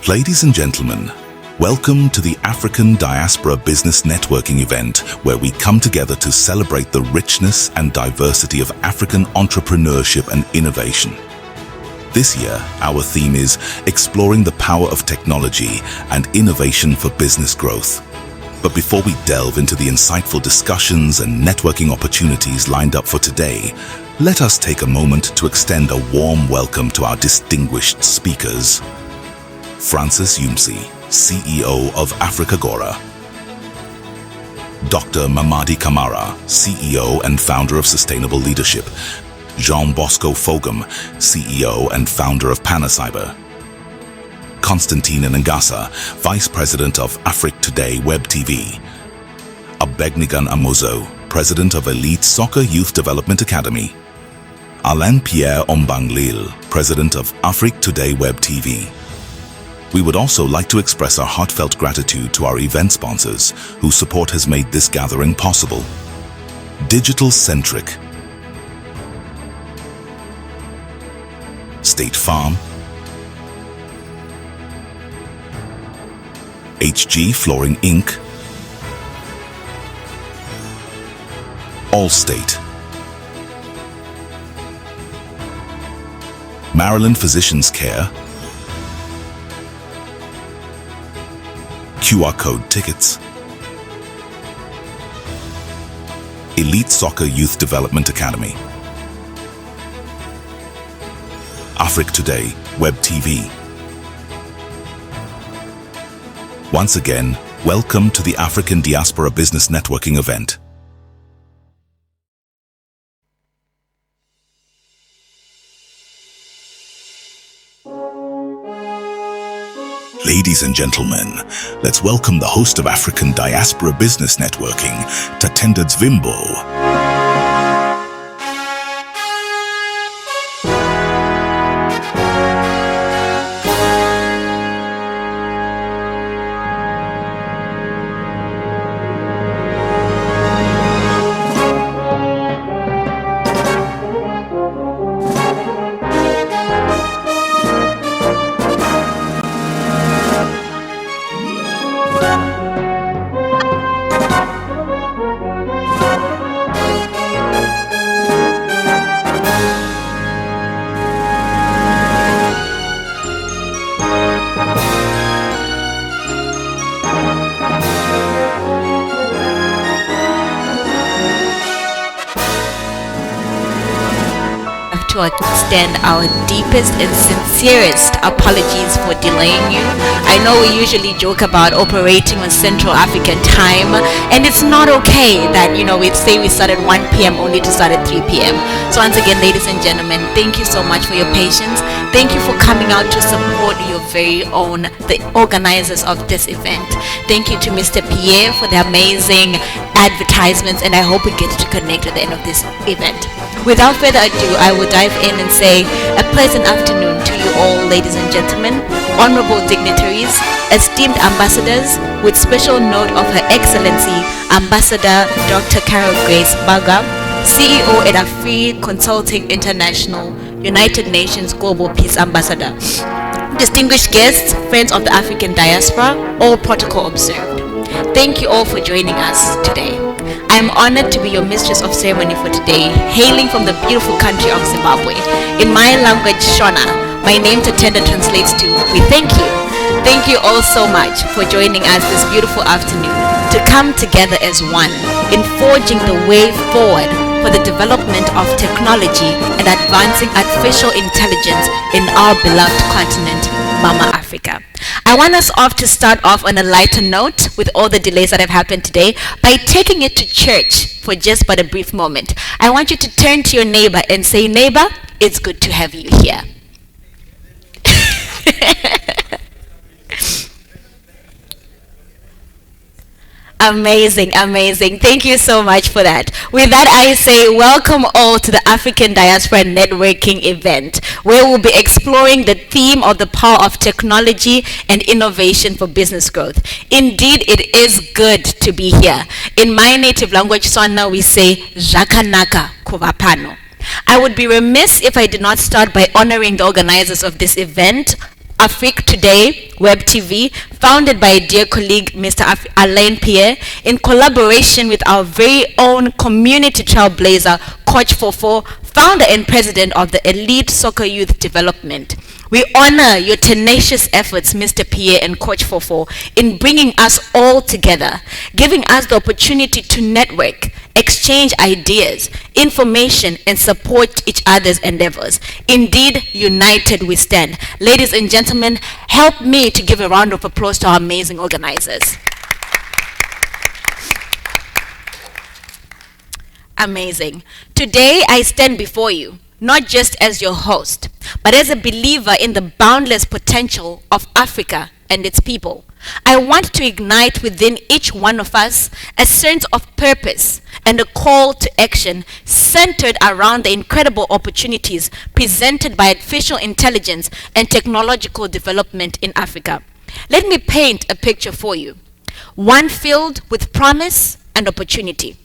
Ladies and gentlemen, welcome to the African Diaspora Business Networking event, where we come together to celebrate the richness and diversity of African entrepreneurship and innovation. This year, our theme is exploring the power of technology and innovation for business growth. But before we delve into the insightful discussions and networking opportunities lined up for today, let us take a moment to extend a warm welcome to our distinguished speakers. Francis Yumsi, CEO of Africa Gora. Dr. Mamadi Kamara, CEO and founder of Sustainable Leadership. Jean Bosco Fogum, CEO and founder of Panacyber. Constantine Ngasa, Vice President of Afrique Today Web TV. Abegnigan Amozo, President of Elite Soccer Youth Development Academy. Alain-Pierre Ombanglil, President of Afrique Today Web TV. We would also like to express our heartfelt gratitude to our event sponsors, whose support has made this gathering possible. Digital Centric, State Farm, HG Flooring Inc., Allstate, Maryland Physicians Care, QR Code Tickets, Elite Soccer Youth Development Academy, Afrique Today Web TV. Once again, welcome to the African Diaspora Business Networking event. Ladies and gentlemen, let's welcome the host of African Diaspora Business Networking, Tatenda Zvimbo. To extend our deepest and sincerest apologies for delaying you. I know we usually joke about operating on Central African time, and it's not okay that, we'd say we start at 1 p.m. only to start at 3 p.m. So once again, ladies and gentlemen, thank you so much for your patience. Thank you for coming out to support your very own, the organizers of this event. Thank you to Mr. Pierre for the amazing advertisements, and I hope we get to connect at the end of this event. Without further ado, I will dive in and say a pleasant afternoon to you all, ladies and gentlemen, honorable dignitaries, esteemed ambassadors, with special note of Her Excellency Ambassador Dr. Carol Grace Baga, CEO at Afri Consulting International, United Nations Global Peace Ambassador. Distinguished guests, friends of the African diaspora, all protocol observed. Thank you all for joining us today. I am honored to be your mistress of ceremony for today, hailing from the beautiful country of Zimbabwe. In my language, Shona, my name Tatenda translates to, we thank you. Thank you all so much for joining us this beautiful afternoon to come together as one in forging the way forward for the development of technology and advancing artificial intelligence in our beloved continent, Mama Africa. I want us off to start off on a lighter note with all the delays that have happened today by taking it to church for just but a brief moment. I want you to turn to your neighbor and say, neighbor, it's good to have you here. Amazing, amazing. Thank you so much for that. With that, I say welcome all to the African Diaspora Networking event, where we'll be exploring the theme of the power of technology and innovation for business growth. Indeed, it is good to be here. In my native language, Tswana, we say, Zvakanaka kuvapano. I would be remiss if I did not start by honoring the organizers of this event, Afrique Today Web TV, founded by a dear colleague, Mr. Alain Pierre, in collaboration with our very own community trailblazer, Coach Fofo, founder and president of the Elite Soccer Youth Development. We honor your tenacious efforts, Mr. Pierre and Coach Fofo, in bringing us all together, giving us the opportunity to network, exchange ideas, information, and support each other's endeavors. Indeed, united we stand. Ladies and gentlemen, help me to give a round of applause to our amazing organizers. Amazing. Today, I stand before you, not just as your host, but as a believer in the boundless potential of Africa and its people. I want to ignite within each one of us a sense of purpose and a call to action centered around the incredible opportunities presented by artificial intelligence and technological development in Africa. Let me paint a picture for you, one filled with promise and opportunity.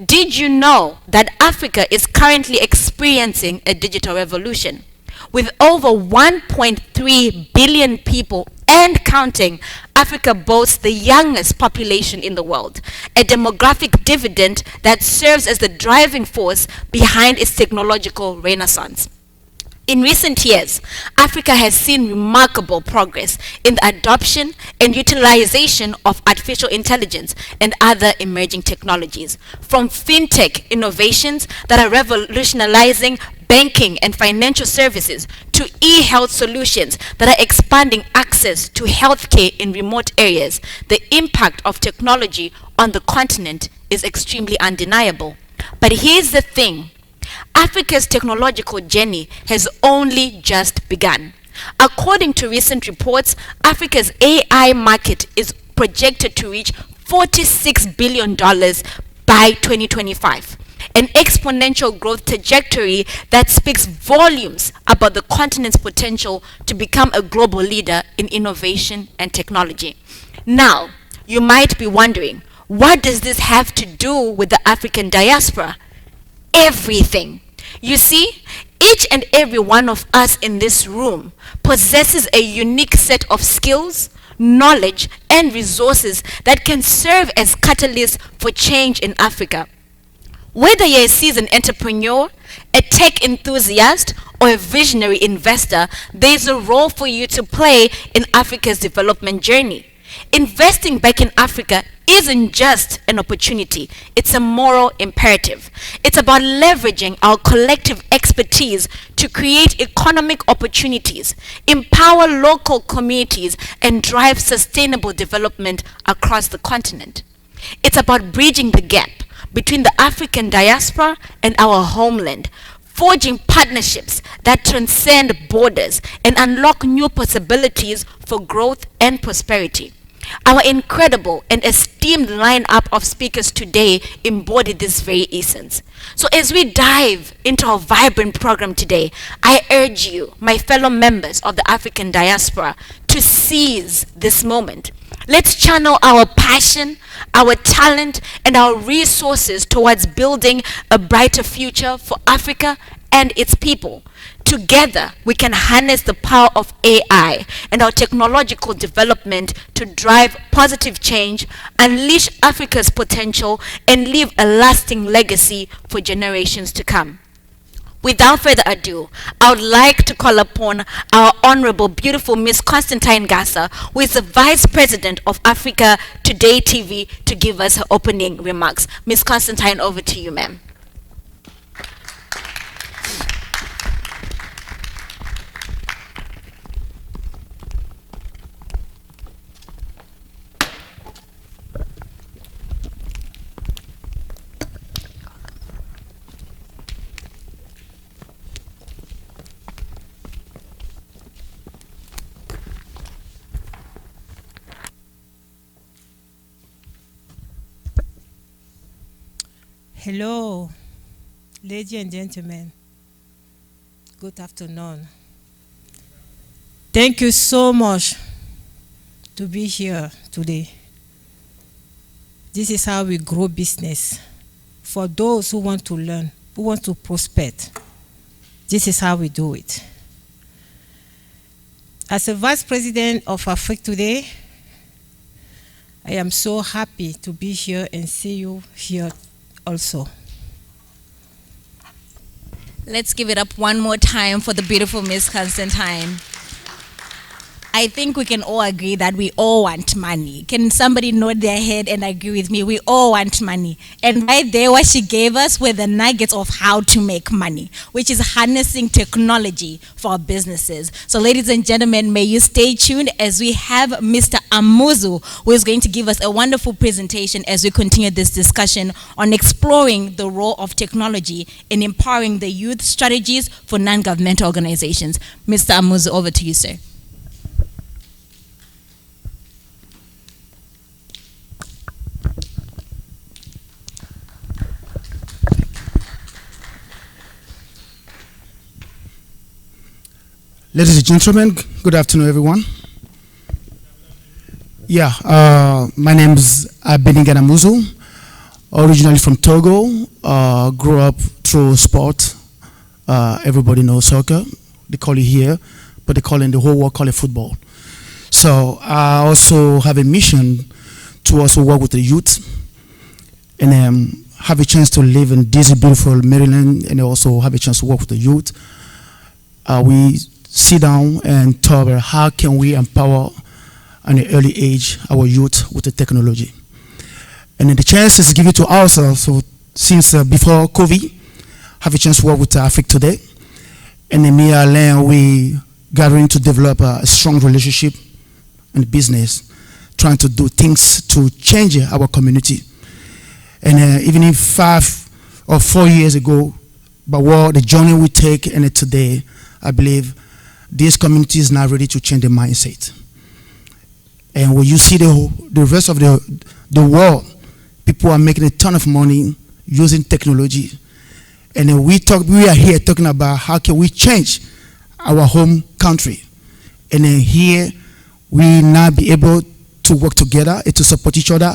Did you know that Africa is currently experiencing a digital revolution? With over 1.3 billion people and counting, Africa boasts the youngest population in the world, a demographic dividend that serves as the driving force behind its technological renaissance. In recent years, Africa has seen remarkable progress in the adoption and utilization of artificial intelligence and other emerging technologies, from fintech innovations that are revolutionizing banking and financial services to e-health solutions that are expanding access to healthcare in remote areas. The impact of technology on the continent is extremely undeniable. But here's the thing. Africa's technological journey has only just begun. According to recent reports, Africa's AI market is projected to reach $46 billion by 2025, an exponential growth trajectory that speaks volumes about the continent's potential to become a global leader in innovation and technology. Now, you might be wondering, what does this have to do with the African diaspora? Everything. You see, each and every one of us in this room possesses a unique set of skills, knowledge, and resources that can serve as catalysts for change in Africa. Whether you're a seasoned entrepreneur, a tech enthusiast, or a visionary investor, there's a role for you to play in Africa's development journey. Investing back in Africa isn't just an opportunity, it's a moral imperative. It's about leveraging our collective expertise to create economic opportunities, empower local communities, and drive sustainable development across the continent. It's about bridging the gap between the African diaspora and our homeland, forging partnerships that transcend borders and unlock new possibilities for growth and prosperity. Our incredible and esteemed lineup of speakers today embody this very essence. So as we dive into our vibrant program today, I urge you, my fellow members of the African diaspora, to seize this moment. Let's channel our passion, our talent, and our resources towards building a brighter future for Africa and its people. Together, we can harness the power of AI and our technological development to drive positive change, unleash Africa's potential, and leave a lasting legacy for generations to come. Without further ado, I would like to call upon our honorable, beautiful Miss Constantine Gassa, who is the Vice President of Africa Today TV, to give us her opening remarks. Miss Constantine, over to you, ma'am. Hello, ladies and gentlemen. Good afternoon. Thank you so much to be here today. This is how we grow business. For those who want to learn, who want to prosper, this is how we do it. As a Vice President of Afrique today, I am so happy to be here and see you here also. Let's give it up one more time for the beautiful Miss Constantine. I think we can all agree that we all want money. Can somebody nod their head and agree with me? We all want money. And right there, what she gave us were the nuggets of how to make money, which is harnessing technology for our businesses. So ladies and gentlemen, may you stay tuned as we have Mr. Amuzu, who is going to give us a wonderful presentation as we continue this discussion on exploring the role of technology in empowering the youth strategies for non-governmental organizations. Mr. Amuzu, over to you, sir. Ladies and gentlemen, good afternoon, everyone. Yeah, my name is Abenningana Amuzu, originally from Togo. Grew up through sport. Everybody knows soccer. They call it here, but they call it in the whole world, call it football. So I also have a mission to also work with the youth and have a chance to live in this beautiful Maryland, and also have a chance to work with the youth. We sit down and talk about how can we empower at an early age our youth with the technology. And then the chance is given to ourselves. So since before COVID, have a chance to work with Afrique today. And then me and Alain, we gathering to develop a strong relationship in business, trying to do things to change our community. And even if 5 or 4 years ago, but what the journey we take and today, I believe this community is now ready to change the mindset. And when you see the rest of the world, people are making a ton of money using technology. And then we are here talking about how can we change our home country. And then here we now be able to work together and to support each other,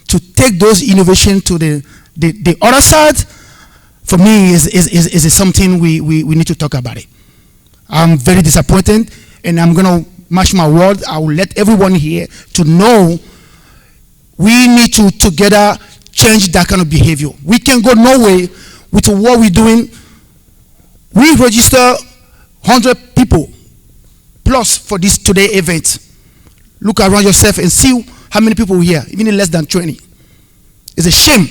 to take those innovations to the other side. For me, is something we need to talk about it. I'm very disappointed, and I'm going to match my word. I will let everyone here to know we need to together change that kind of behavior. We can go nowhere with what we're doing. We register 100 people plus for this today event. Look around yourself and see how many people here, even less than 20. It's a shame.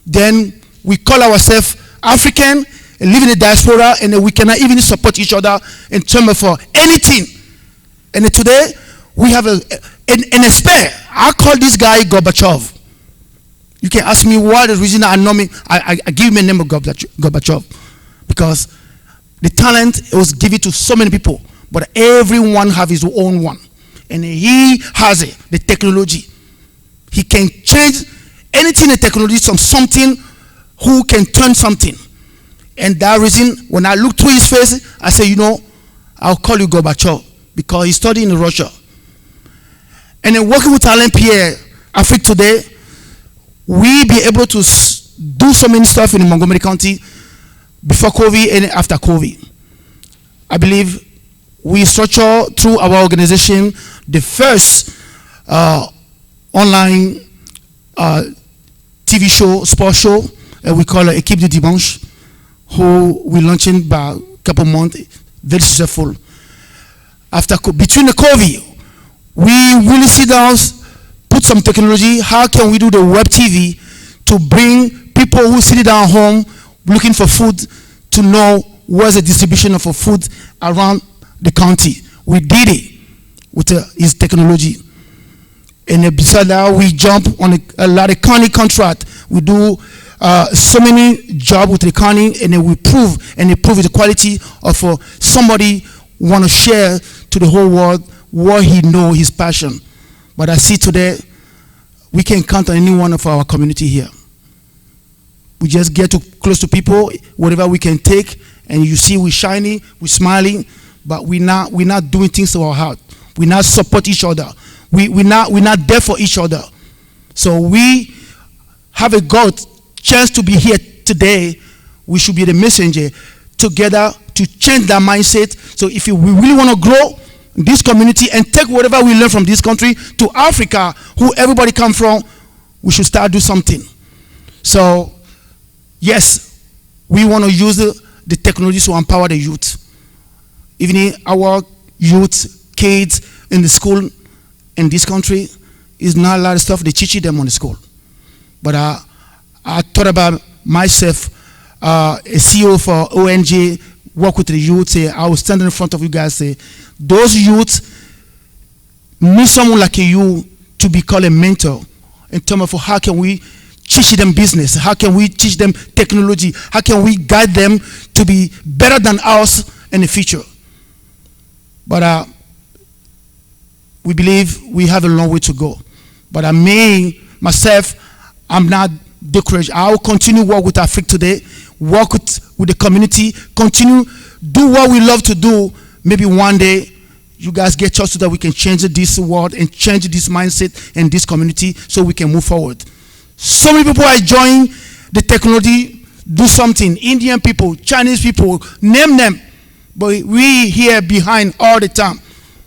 Then we call ourselves African and live in the diaspora, and then we cannot even support each other in terms of anything. And then today we have an expert. I call this guy Gorbachev. You can ask me why the reason I know me. I give him a name of Gorbachev because the talent was given to so many people, but everyone have his own one, and he has it. The technology, he can change anything in technology from something who can turn something. And that reason, when I look through his face, I say, you know, I'll call you Gorbachev because he studied in Russia. And then working with Alain Pierre, Afrique today, we be able to do so many stuff in Montgomery County before COVID and after COVID. I believe we structure through our organization the first online TV show, sports show, we call it Équipe du Dimanche, who we launching by a couple months, very successful. Between the COVID, we really sit down, put some technology. How can we do the web TV to bring people who sit down home looking for food to know where's the distribution of food around the county? We did it with his technology. And besides that, we jump on a lot of county contract. We do so many jobs with the county, and then we prove the quality of somebody want to share to the whole world what he know, his passion. But I see today, we can count on any one of our community here. We just get too close to people, whatever we can take, and you see we're shining, we're smiling, but we're not doing things to our heart. We not support each other. We're not there for each other. So we have a God chance to be here today. We should be the messenger together to change that mindset. So if we really want to grow this community and take whatever we learn from this country to Africa, who everybody come from. We should start do something. So, yes, we want to use the technology to empower the youth. Even our youth, kids in the school in this country, is not a lot of stuff they teach them on the school. But I thought about myself, a CEO for ONG, work with the youth, say, I will stand in front of you guys, say, those youths need someone like you to be called a mentor in terms of how can we teach them business, how can we teach them technology, how can we guide them to be better than us in the future. But we believe we have a long way to go. But myself, I'm not discouraged. I will continue work with Africa today, work with the community, continue do what we love to do. Maybe one day you guys get trust so that we can change this world and change this mindset in this community so we can move forward. So many people are enjoying the technology, do something. Indian people, Chinese people, name them. But we here behind all the time.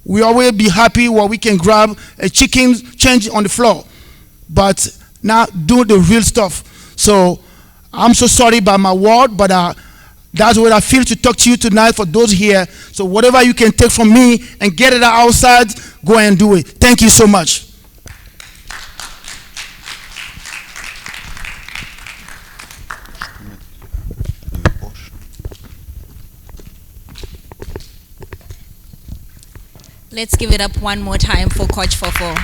We always be happy when we can grab a chicken, change on the floor. But now do the real stuff. So I'm so sorry about my word, but that's what I feel to talk to you tonight for those here. So whatever you can take from me and get it outside, go and do it. Thank you so much. Let's give it up one more time for Coach Fofo.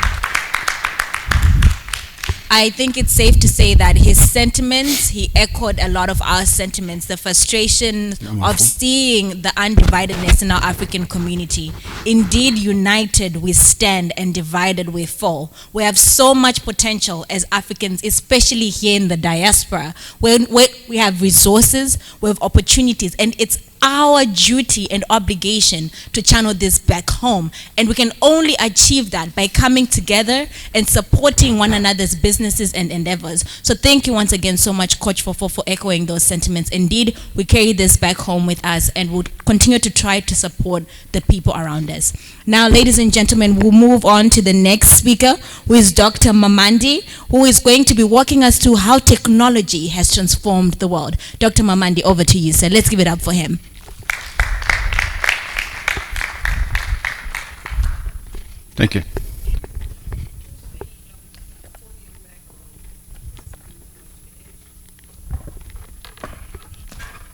I think it's safe to say that his sentiments, he echoed a lot of our sentiments, the frustration of seeing the undividedness in our African community. Indeed, united we stand and divided we fall. We have so much potential as Africans, especially here in the diaspora, where we have resources, we have opportunities, and it's our duty and obligation to channel this back home. And we can only achieve that by coming together and supporting one another's businesses and endeavors. So thank you once again so much, Coach Fofo, for echoing those sentiments. Indeed, we carry this back home with us and we'll continue to try to support the people around us. Now, ladies and gentlemen, we'll move on to the next speaker, who is Dr. Mamandi, who is going to be walking us through how technology has transformed the world. Dr. Mamandi, over to you, sir. Let's give it up for him. Thank you.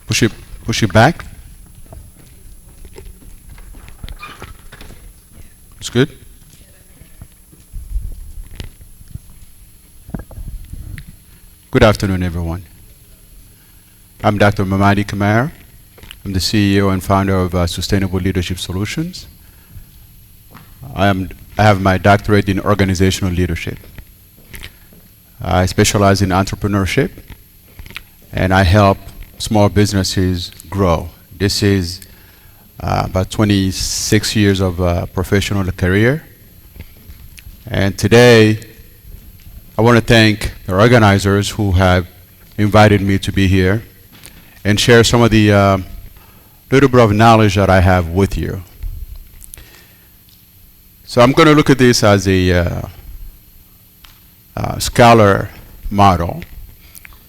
Push it back. It's good. Good afternoon, everyone. I'm Dr. Mamadi Kamara. I'm the CEO and founder of Sustainable Leadership Solutions. I have my doctorate in organizational leadership. I specialize in entrepreneurship, and I help small businesses grow. This is about 26 years of professional career. And today, I want to thank the organizers who have invited me to be here and share some of the little bit of knowledge that I have with you. So I'm going to look at this as a scholar model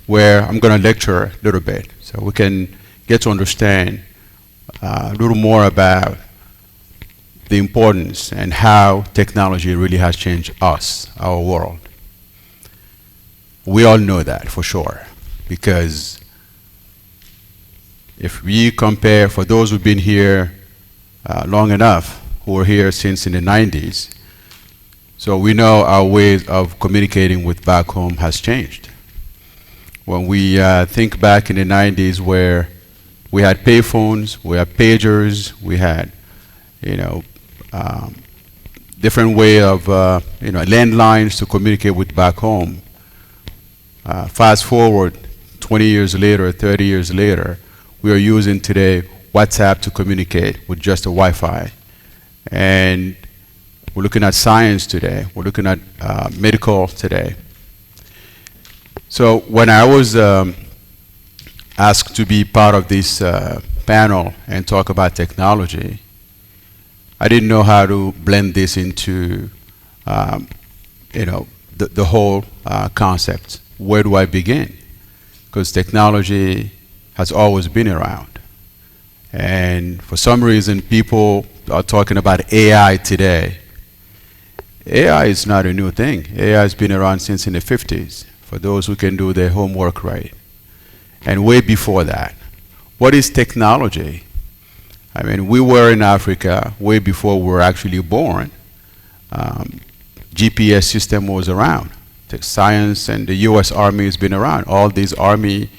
where I'm going to lecture a little bit so we can get to understand a little more about the importance and how technology really has changed us, our world. We all know that for sure, because if we compare, for those who've been here long enough, who were here since in the 90s, so we know our ways of communicating with back home has changed. When we think back in the 90s where we had payphones, we had pagers, we had, different way of, landlines to communicate with back home. Fast forward 20 years later, 30 years later, we are using today WhatsApp to communicate with just a Wi-Fi. And we're looking at science today. We're looking at medical today. So when I was asked to be part of this panel and talk about technology, I didn't know how to blend this into, the whole concept. Where do I begin? Because technology has always been around. And for some reason, people are talking about AI today. AI is not a new thing. AI has been around since in the 50s, for those who can do their homework right. And way before that. What is technology? I mean, we were in Africa way before we were actually born. GPS system was around. The science and the US Army has been around. All these army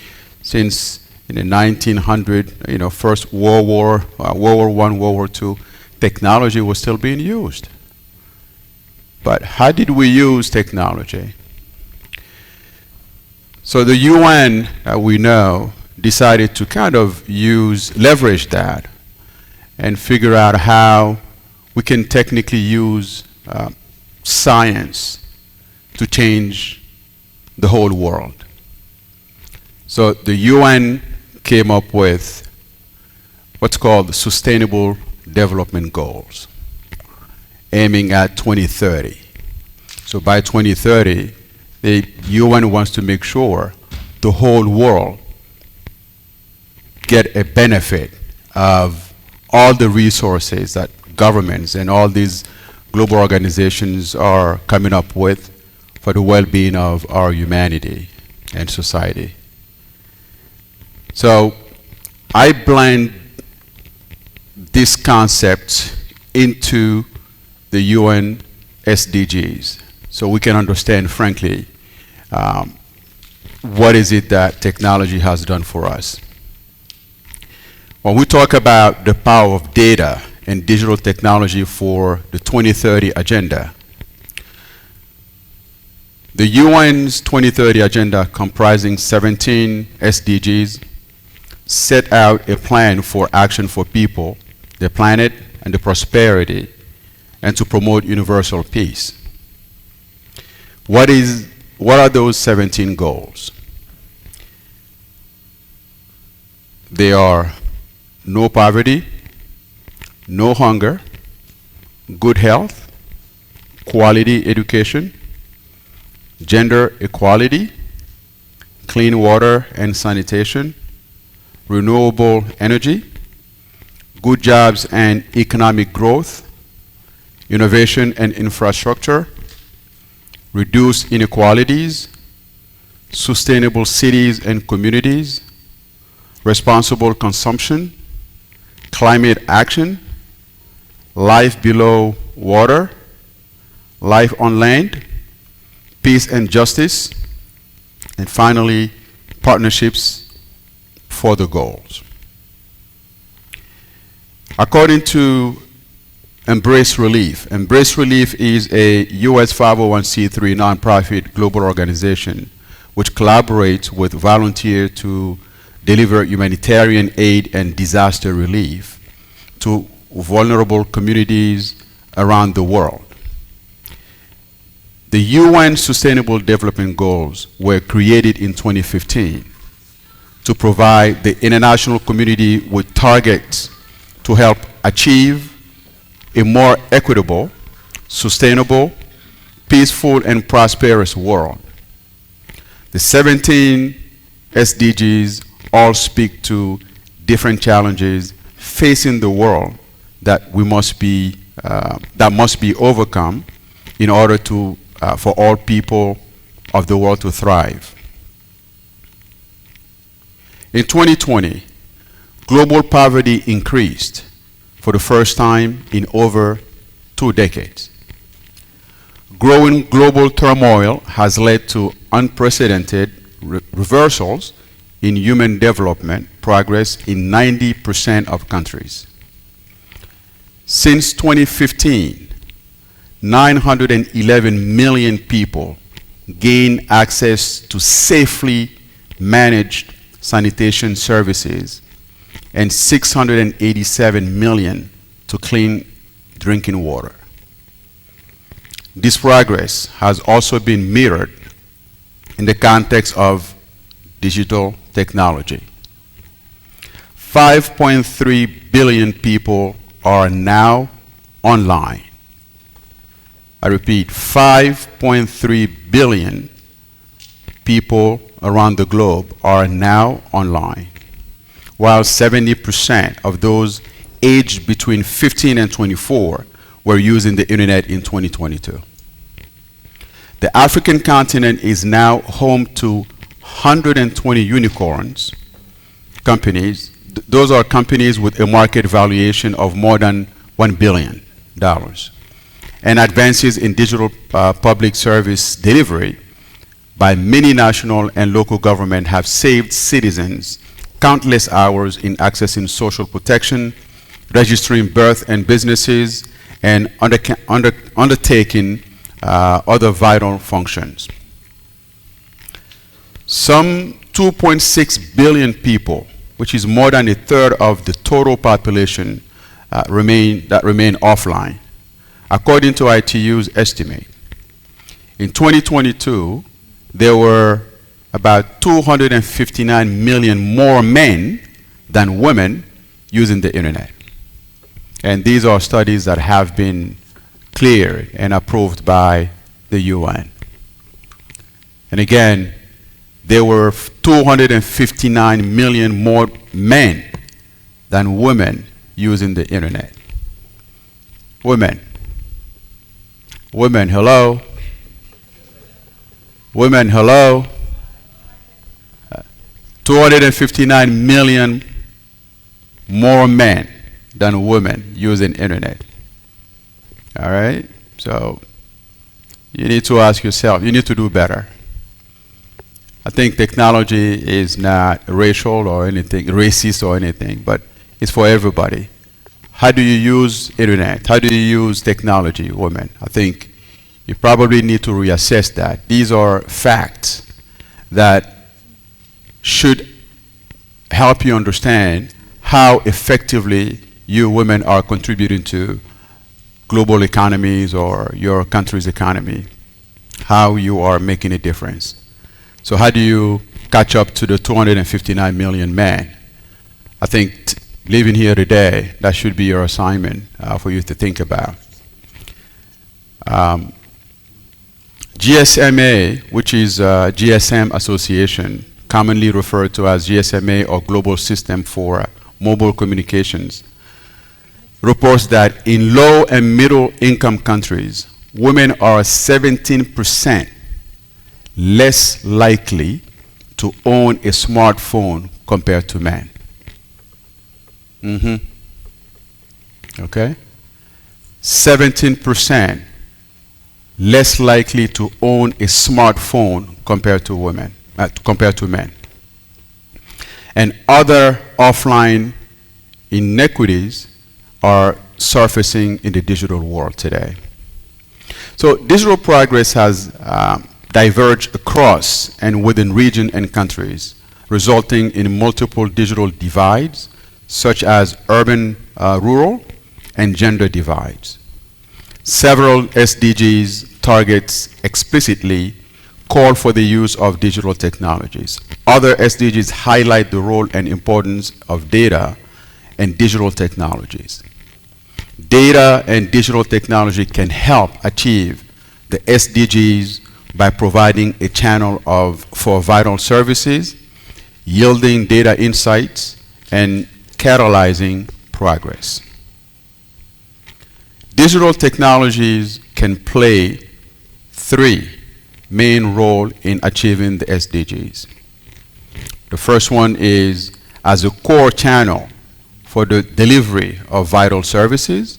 since in the 1900, First World War, World War I, World War II, technology was still being used. But how did we use technology? So the UN, we know, decided to kind of leverage that and figure out how we can technically use science to change the whole world. So the UN came up with what's called Sustainable Development Goals, aiming at 2030. So by 2030, the UN wants to make sure the whole world get a benefit of all the resources that governments and all these global organizations are coming up with for the well-being of our humanity and society. So I blend this concept into the UN SDGs so we can understand, frankly, what is it that technology has done for us. When we talk about the power of data and digital technology for the 2030 agenda, the UN's 2030 agenda, comprising 17 SDGs, set out a plan for action for people, the planet, and the prosperity, and to promote universal peace. What are those 17 goals? They are no poverty, no hunger, good health, quality education, gender equality, clean water and sanitation, renewable energy, good jobs and economic growth, innovation and infrastructure, reduce inequalities, sustainable cities and communities, responsible consumption, climate action, life below water, life on land, peace and justice, and finally, partnerships for the goals. According to Embrace Relief is a US 501c3 nonprofit global organization which collaborates with volunteers to deliver humanitarian aid and disaster relief to vulnerable communities around the world. The UN Sustainable Development Goals were created in 2015 to provide the international community with targets to help achieve a more equitable, sustainable, peaceful, and prosperous world. The 17 SDGs all speak to different challenges facing the world that must be overcome in order to for all people of the world to thrive. In 2020, global poverty increased for the first time in over 2 decades. Growing global turmoil has led to unprecedented reversals in human development progress in 90% of countries. Since 2015, 911 million people gained access to safely managed sanitation services and 687 million to clean drinking water. This progress has also been mirrored in the context of digital technology. 5.3 billion people are now online. I repeat, 5.3 billion people around the globe are now online, while 70% of those aged between 15 and 24 were using the internet in 2022. The African continent is now home to 120 unicorns companies. Those are companies with a market valuation of more than $1 billion. And advances in digital public service delivery by many national and local government have saved citizens countless hours in accessing social protection, registering birth and businesses, and undertaking other vital functions. Some 2.6 billion people, which is more than a third of the total population, remain offline, according to ITU's estimate. In 2022, there were about 259 million more men than women using the internet. And these are studies that have been cleared and approved by the UN. And again, there were 259 million more men than women using the internet. Women. Women, hello. Women, hello. 259 million more men than women using internet. All right? So you need to ask yourself, you need to do better. I think technology is not racial or anything, racist or anything, but it's for everybody. How do you use internet? How do you use technology, women? I think you probably need to reassess that. These are facts that should help you understand how effectively you women are contributing to global economies or your country's economy, how you are making a difference. So how do you catch up to the 259 million men? I think living here today, that should be your assignment for you to think about. GSMA, which is GSM Association, commonly referred to as GSMA or Global System for Mobile Communications, reports that in low and middle income countries, women are 17% less likely to own a smartphone compared to men. Okay? 17% less likely to own a smartphone compared to women, compared to men. And other offline inequities are surfacing in the digital world today. So digital progress has diverged across and within regions and countries, resulting in multiple digital divides, such as urban, rural, and gender divides. Several SDGs targets explicitly call for the use of digital technologies. Other SDGs highlight the role and importance of data and digital technologies. Data and digital technology can help achieve the SDGs by providing a channel for vital services, yielding data insights, and catalyzing progress. Digital technologies can play three main roles in achieving the SDGs. The first one is as a core channel for the delivery of vital services.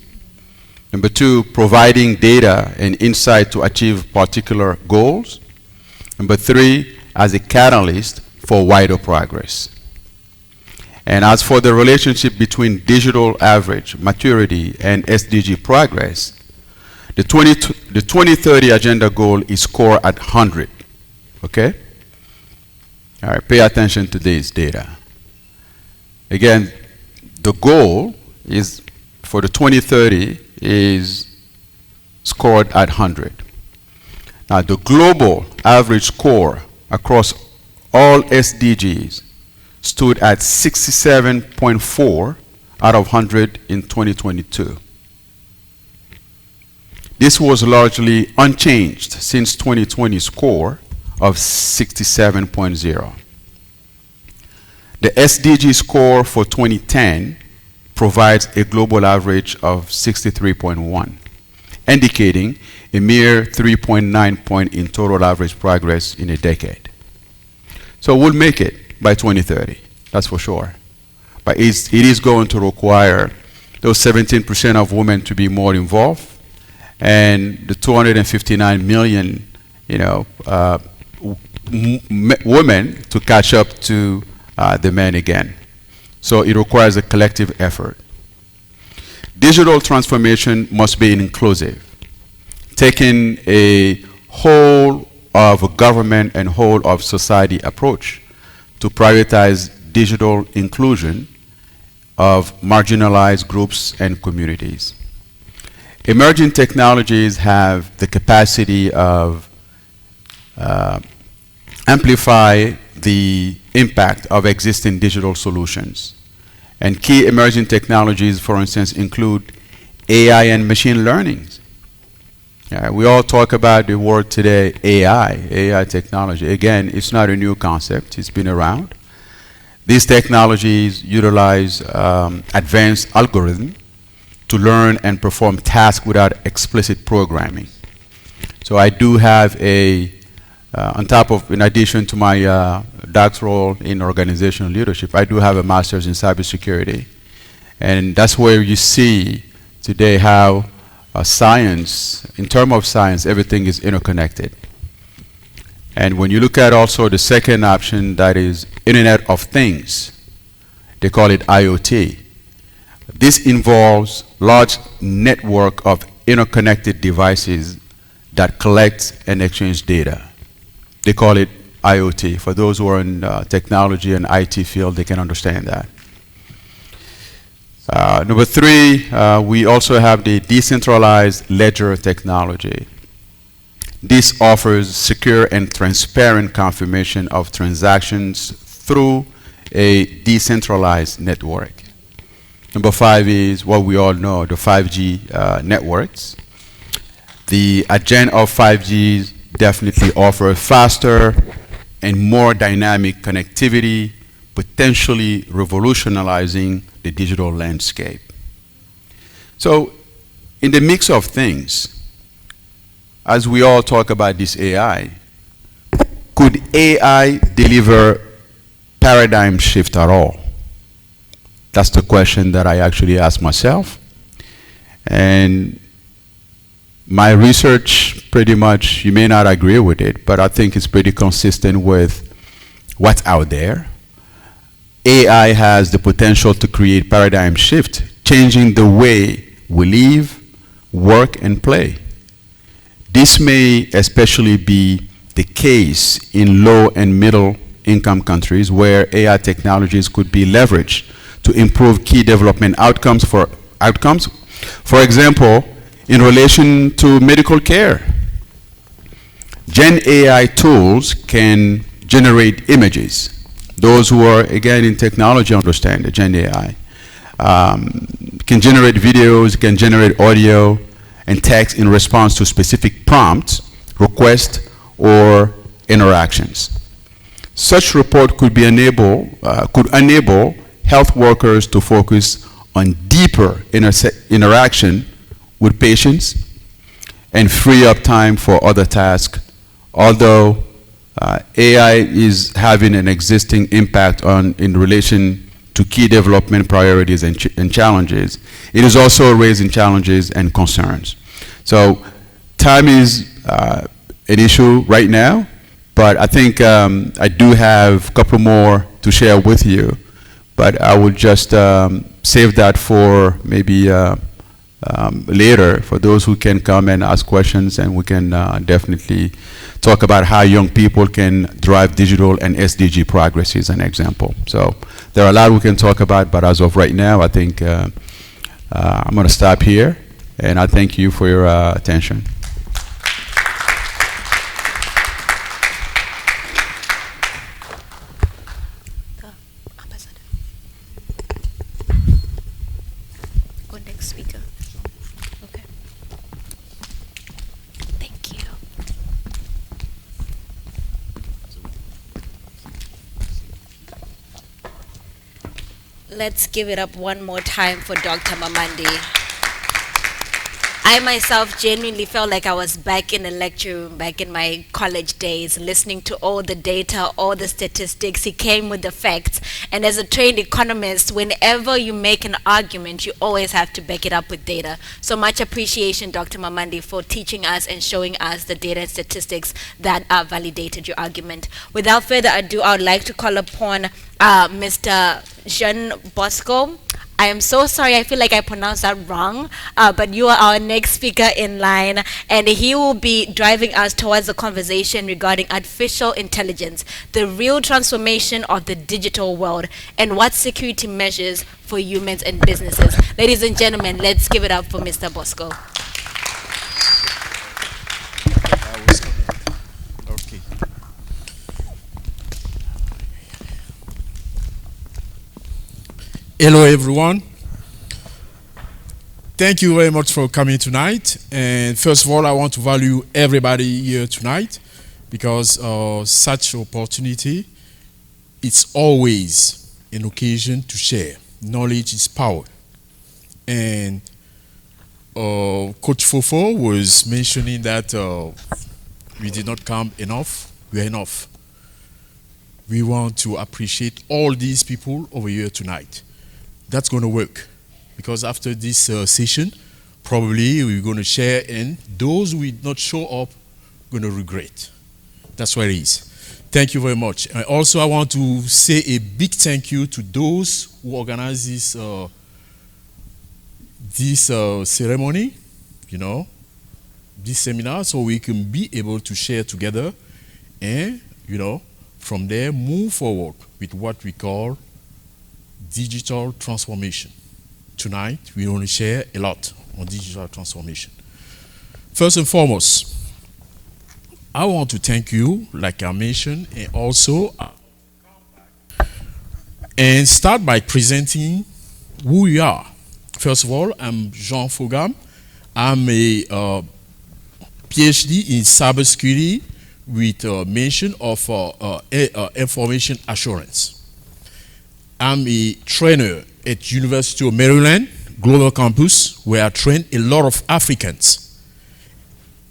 Number two, providing data and insight to achieve particular goals. Number three, as a catalyst for wider progress. And as for the relationship between digital average maturity and SDG progress, the 2030 agenda goal is scored at 100. Okay? All right, pay attention to this data. Again, the goal is for the 2030 is scored at 100. Now, the global average score across all SDGs stood at 67.4 out of 100 in 2022. This was largely unchanged since 2020 score of 67.0. The SDG score for 2010 provides a global average of 63.1, indicating a mere 3.9 point in total average progress in a decade. So we'll make it by 2030, that's for sure. But it is going to require those 17% of women to be more involved, and the 259 million, women to catch up to the men again. So it requires a collective effort. Digital transformation must be inclusive, taking a whole of government and whole of society approach to prioritize digital inclusion of marginalized groups and communities. Emerging technologies have the capacity of amplify the impact of existing digital solutions. And key emerging technologies, for instance, include AI and machine learning. We all talk about the word today, AI technology. Again, it's not a new concept, it's been around. These technologies utilize advanced algorithms to learn and perform tasks without explicit programming. So I do have in addition to my doctoral in organizational leadership, I do have a master's in cybersecurity. And that's where you see today how science, in terms of science, everything is interconnected. And when you look at also the second option, that is Internet of Things, they call it IoT. This involves large network of interconnected devices that collect and exchange data. They call it IoT. For those who are in technology and IT field, they can understand that. Number three, we also have the decentralized ledger technology. This offers secure and transparent confirmation of transactions through a decentralized network. Number five is what we all know, the 5G networks. The advent of 5G definitely offers faster and more dynamic connectivity, potentially revolutionizing the digital landscape. So, in the mix of things, as we all talk about this AI, could AI deliver paradigm shift at all? That's the question that I actually ask myself. And my research pretty much, you may not agree with it, but I think it's pretty consistent with what's out there. AI has the potential to create paradigm shift, changing the way we live, work, and play. This may especially be the case in low and middle income countries where AI technologies could be leveraged to improve key development outcomes. For example, in relation to medical care, Gen AI tools can generate images. Those who are, again, in technology understand the Gen AI. Can generate videos, can generate audio and text in response to specific prompts, requests, or interactions. Such report could enable health workers to focus on deeper interaction with patients and free up time for other tasks. Although AI is having an existing impact in relation to key development priorities and challenges, it is also raising challenges and concerns. So time is an issue right now, but I think I do have a couple more to share with you, but I will just save that for maybe later for those who can come and ask questions, and we can definitely talk about how young people can drive digital and SDG progress is an example. So there are a lot we can talk about, but as of right now, I think I'm going to stop here, and I thank you for your attention. Let's give it up one more time for Dr. Mamandi. I myself genuinely felt like I was back in a lecture room, back in my college days, listening to all the data, all the statistics. He came with the facts. And as a trained economist, whenever you make an argument, you always have to back it up with data. So much appreciation, Dr. Mamandi, for teaching us and showing us the data and statistics that validated your argument. Without further ado, I would like to call upon Mr. Jean Bosco. I am so sorry, I feel like I pronounced that wrong, but you are our next speaker in line, and he will be driving us towards a conversation regarding artificial intelligence, the real transformation of the digital world, and what security measures for humans and businesses. Ladies and gentlemen, let's give it up for Mr. Bosco. Okay. Hello everyone. Thank you very much for coming tonight. And first of all, I want to value everybody here tonight because such opportunity, it's always an occasion to share. Knowledge is power. And Coach Fofo was mentioning that we did not come enough. We are enough. We want to appreciate all these people over here tonight. That's going to work because after this session, probably we're going to share, and those who did not show up going to regret. That's what it is. Thank you very much. And also, I want to say a big thank you to those who organized this ceremony, this seminar, so we can be able to share together and, from there move forward with what we call digital transformation. Tonight, we want to share a lot on digital transformation. First and foremost, I want to thank you, like I mentioned, and also and start by presenting who we are. First of all, I'm Jean Fogam. I'm a PhD in cybersecurity with a mention of information assurance. I'm a trainer at University of Maryland, Global Campus, where I train a lot of Africans.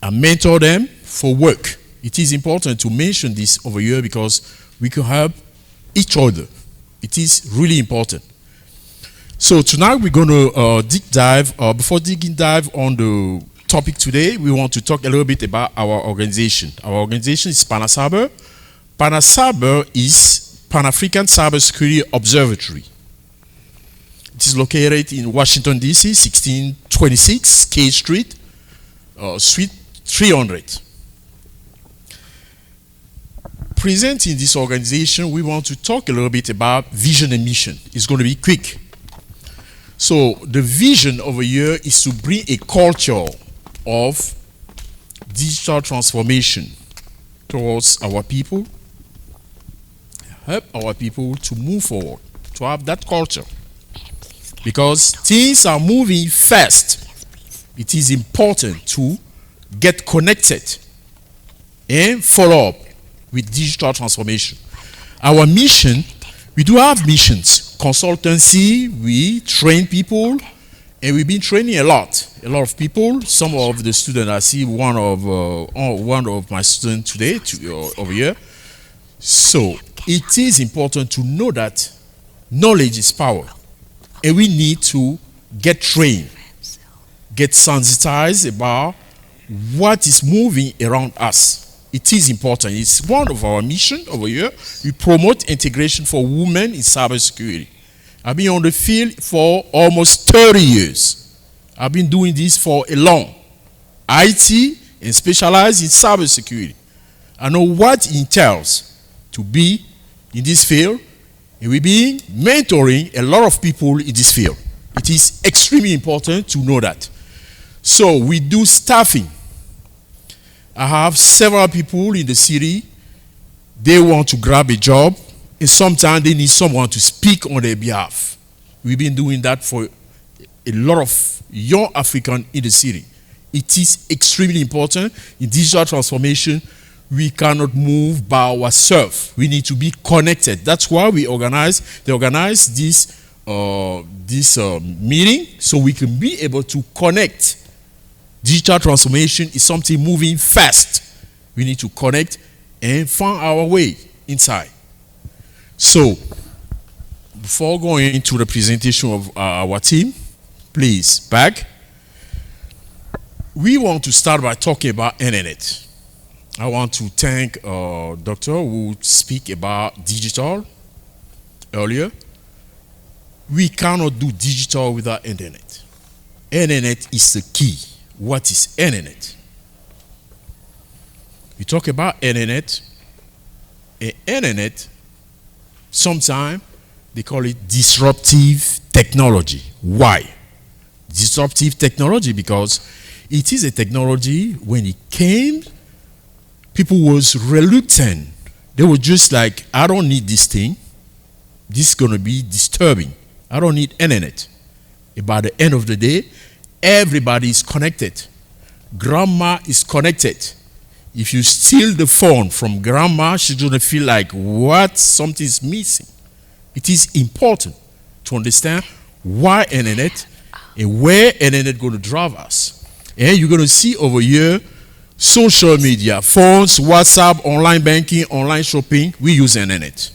I mentor them for work. It is important to mention this over here because we can help each other. It is really important. So tonight we're going to deep dive. Before digging dive on the topic today, we want to talk a little bit about our organization. Our organization is PANACYBER. PANACYBER is Pan-African Cybersecurity Observatory. It is located in Washington, D.C., 1626 K Street, Suite 300. Presenting this organization, we want to talk a little bit about vision and mission. It's going to be quick. So the vision over here is to bring a culture of digital transformation towards our people, help our people to move forward, to have that culture. Because things are moving fast. It is important to get connected and follow up with digital transformation. Our mission, we do have missions. Consultancy, we train people, and we've been training a lot of people. Some of the students, I see one of my students today over here. So it is important to know that knowledge is power, and we need to get trained, get sensitized about what is moving around us. It is important. It's one of our missions over here. We promote integration for women in cybersecurity. I've been on the field for almost 30 years. I've been doing this for a long. IT and specialized in cybersecurity. I know what it entails to be in this field, and we've been mentoring a lot of people in this field. It is extremely important to know that. So we do staffing. I have several people in the city. They want to grab a job, and sometimes they need someone to speak on their behalf. We've been doing that for a lot of young Africans in the city. It is extremely important in digital transformation. We cannot move by ourselves. We need to be connected. That's why they organize this this meeting so we can be able to connect. Digital transformation is something moving fast. We need to connect and find our way inside. So, before going into the presentation of our team, please, back. We want to start by talking about internet. I want to thank Doctor who speak about digital earlier. We cannot do digital without internet. Internet is the key. What is internet? We talk about internet. Internet, sometimes they call it disruptive technology. Why? Disruptive technology because it is a technology, when it came, people was reluctant. They were just like, I don't need this thing. This is going to be disturbing. I don't need internet. And by the end of the day, everybody is connected. Grandma is connected. If you steal the phone from grandma, she's going to feel like, what? Something is missing. It is important to understand why internet and where internet going to drive us. And you're going to see over here, social media, phones, WhatsApp, online banking, online shopping, we use internet.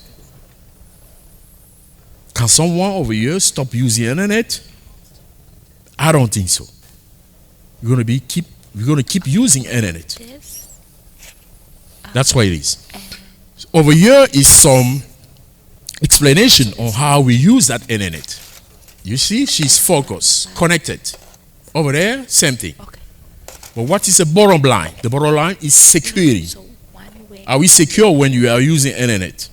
Can someone over here stop using internet? I don't think so. We're going to keep using internet. That's what it is. Over here is some explanation on how we use that internet. You see, she's focused, connected. Over there, same thing. But what is the bottom line? The bottom line is security. Are we secure when you are using internet?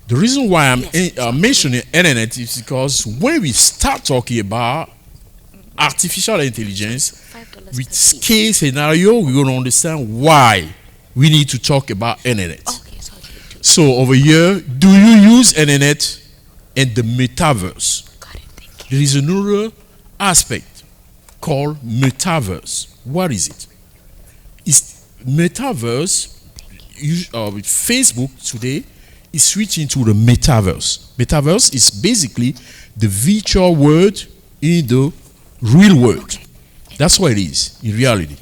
The reason why I'm mentioning internet is because when we start talking about artificial intelligence, with case scenario, we're going to understand why we need to talk about internet. So over here, do you use internet in the metaverse? There is another aspect called metaverse. What is it? It's metaverse. With Facebook today is switching to the metaverse. Metaverse is basically the virtual world in the real world. That's what it is in reality.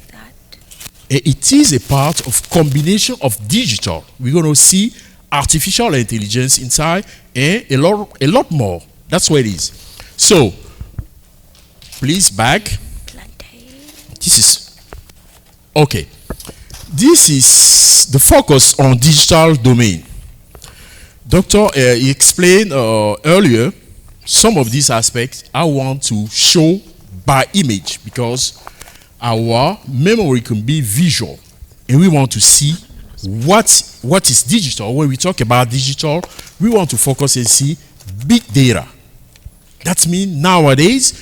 It is a part of combination of digital. We're going to see artificial intelligence inside and a lot more. That's what it is. So, please back. This is okay. This is the focus on digital domain. Doctor explained earlier some of these aspects I want to show by image because our memory can be visual and we want to see what is digital. When we talk about digital, we want to focus and see big data. That means nowadays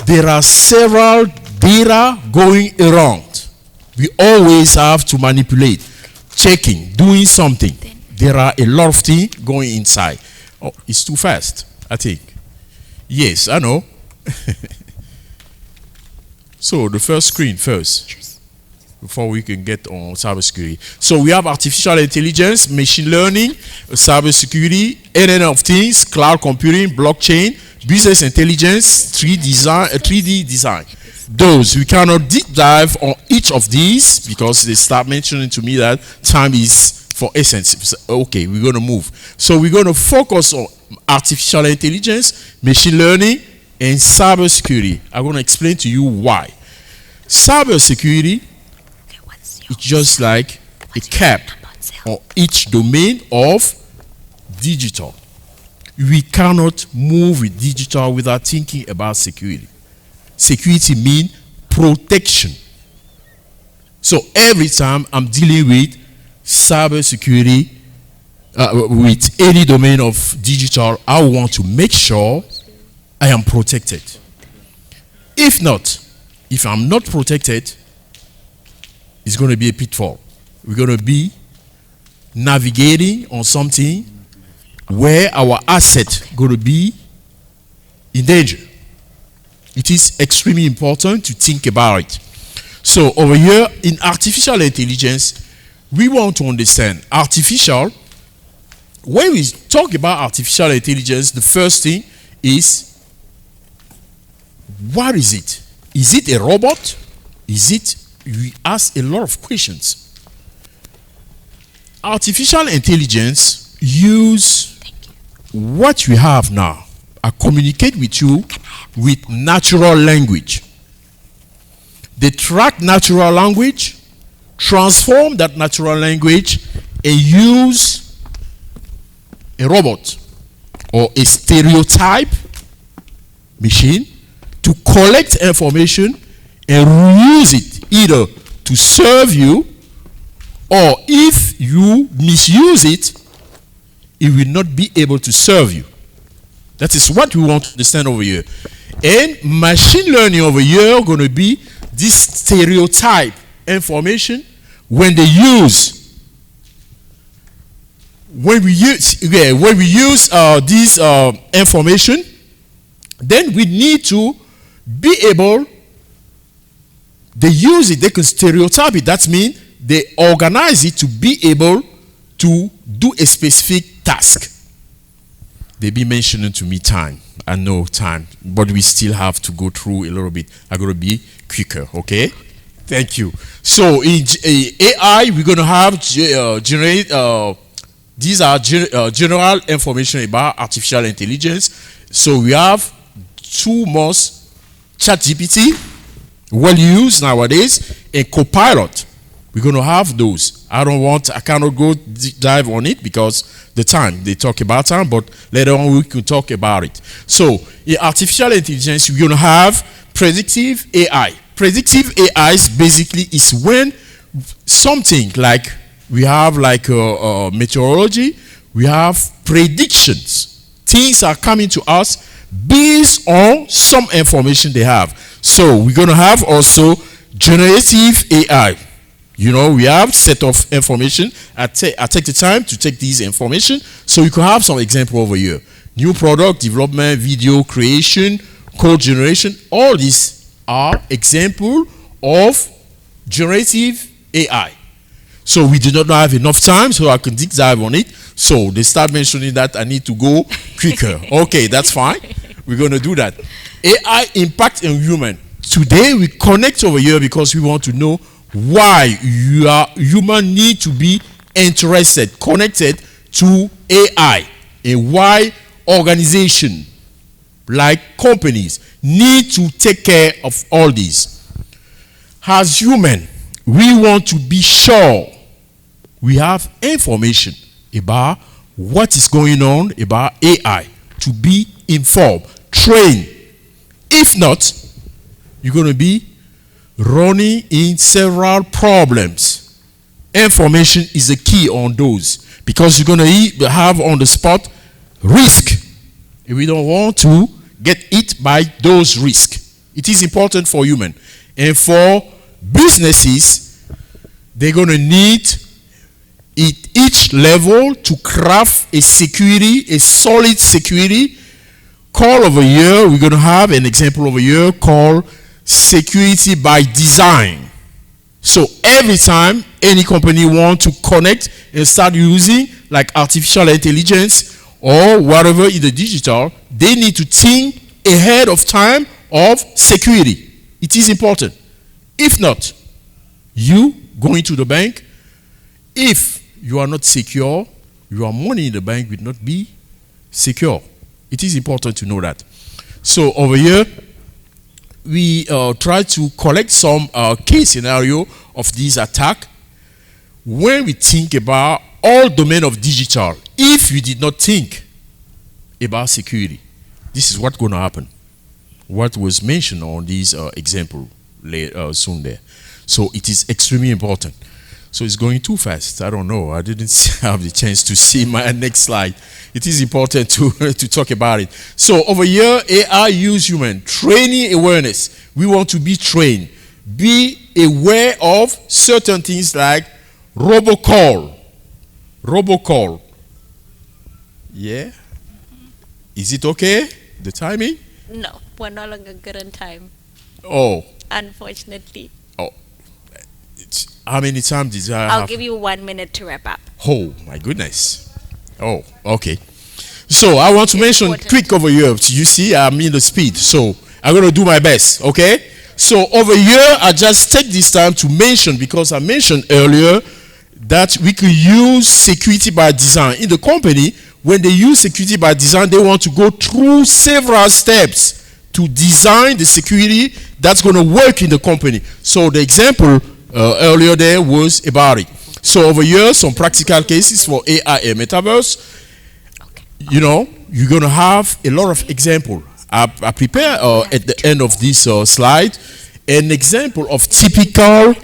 there are several data going around. We always have to manipulate, checking, doing something. There are a lot of things going inside. Oh, it's too fast, I think. Yes, I know. So the first screen first, before we can get on cybersecurity. So we have artificial intelligence, machine learning, cybersecurity, Internet of Things, cloud computing, blockchain, business intelligence, 3D design. Those, we cannot deep dive on each of these because they start mentioning to me that time is for essence. Okay, we're going to move. So we're going to focus on artificial intelligence, machine learning, and cybersecurity. I'm going to explain to you why. Cybersecurity is just like a cap on each domain of digital. We cannot move with digital without thinking about security. Security means protection. So every time I'm dealing with cybersecurity, with any domain of digital, I want to make sure I am protected. If not, if I'm not protected, it's going to be a pitfall. We're going to be navigating on something where our asset going to be in danger. It is extremely important to think about it. So over here in artificial intelligence, we want to understand artificial when we talk about artificial intelligence, the first thing is, what is it? Is it a robot? We ask a lot of questions. Artificial intelligence use what we have now. I communicate with you with natural language. They track natural language, transform that natural language, and use a robot or a stereotype machine to collect information and use it either to serve you, or if you misuse it, it will not be able to serve you. That is what we want to understand over here. And machine learning over here going to be this stereotype information when we use this information, then we need to be able, they use it, they can stereotype it. That means they organize it to be able to do a specific task. They be mentioning to me time. I know time, but we still have to go through a little bit. I'm going to be quicker, okay? Thank you. So in AI, we're going to have these are general information about artificial intelligence. So we have two most, ChatGPT, well used nowadays, and Copilot. We're going to have those. I cannot go dive on it because the time, they talk about time, but later on we can talk about it. So in artificial intelligence, we're going to have predictive AI. Predictive AI basically is when something like, we have like meteorology, we have predictions. Things are coming to us based on some information they have. So we're going to have also generative AI. You know, we have set of information. I take the time to take these information. So you can have some example over here. New product development, video creation, code generation. All these are example of generative AI. So we do not have enough time, so I can deep dive on it. So they start mentioning that I need to go quicker. Okay, that's fine. We're going to do that. AI impact on human. Today we connect over here because we want to know why human need to be interested, connected to AI, and why organization like companies need to take care of all these. As human, we want to be sure we have information about what is going on about AI, to be informed, trained. If not, you're going to be running in several problems. Information is the key on those, because you're going to have on the spot risk. And we don't want to get hit by those risks. It is important for human. And for businesses, they're going to need at each level to craft a security, a solid security. Call over here, we're going to have an example over here called security by design. So every time any company wants to connect and start using like artificial intelligence or whatever in the digital, they need to think ahead of time of security. It is important. If not, you going to the bank, if you are not secure, your money in the bank will not be secure. It is important to know that. So over here, we try to collect some case scenario of this attack. When we think about all domain of digital, if we did not think about security, this is what's going to happen. What was mentioned on this example soon there. So it is extremely important. So it's going too fast. I don't know. I didn't have the chance to see my next slide. It is important to talk about it. So over here, AI use human. Training awareness. We want to be trained. Be aware of certain things like robocall. Robocall. Yeah? Is it okay? The timing? No, we're no longer good on time. Oh. Unfortunately. Oh. How many times did I have? I'll give you 1 minute to wrap up. Oh, my goodness. Oh, okay. So I want to mention quick over here. You see, I'm in the speed. So I'm going to do my best, okay? So over here, I just take this time to mention, because I mentioned earlier that we could use security by design. In the company, when they use security by design, they want to go through several steps to design the security that's going to work in the company. So the example earlier there was about it. So over here, some practical cases for AI and metaverse. You know, you're going to have a lot of example. I prepare at the end of this slide an example of typical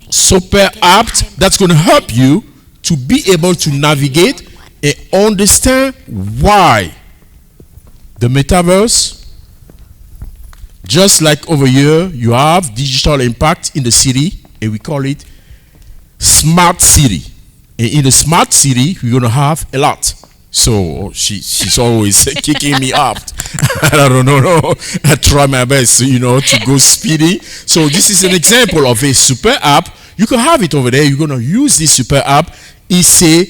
super app that's going to help you to be able to navigate and understand why the metaverse, just like over here, you have digital impact in the city, and we call it smart city. And in the smart city, we're going to have a lot. So she's always kicking me up. I don't know. I try my best, to go speedy. So this is an example of a super app. You can have it over there. You're going to use this super app. It's a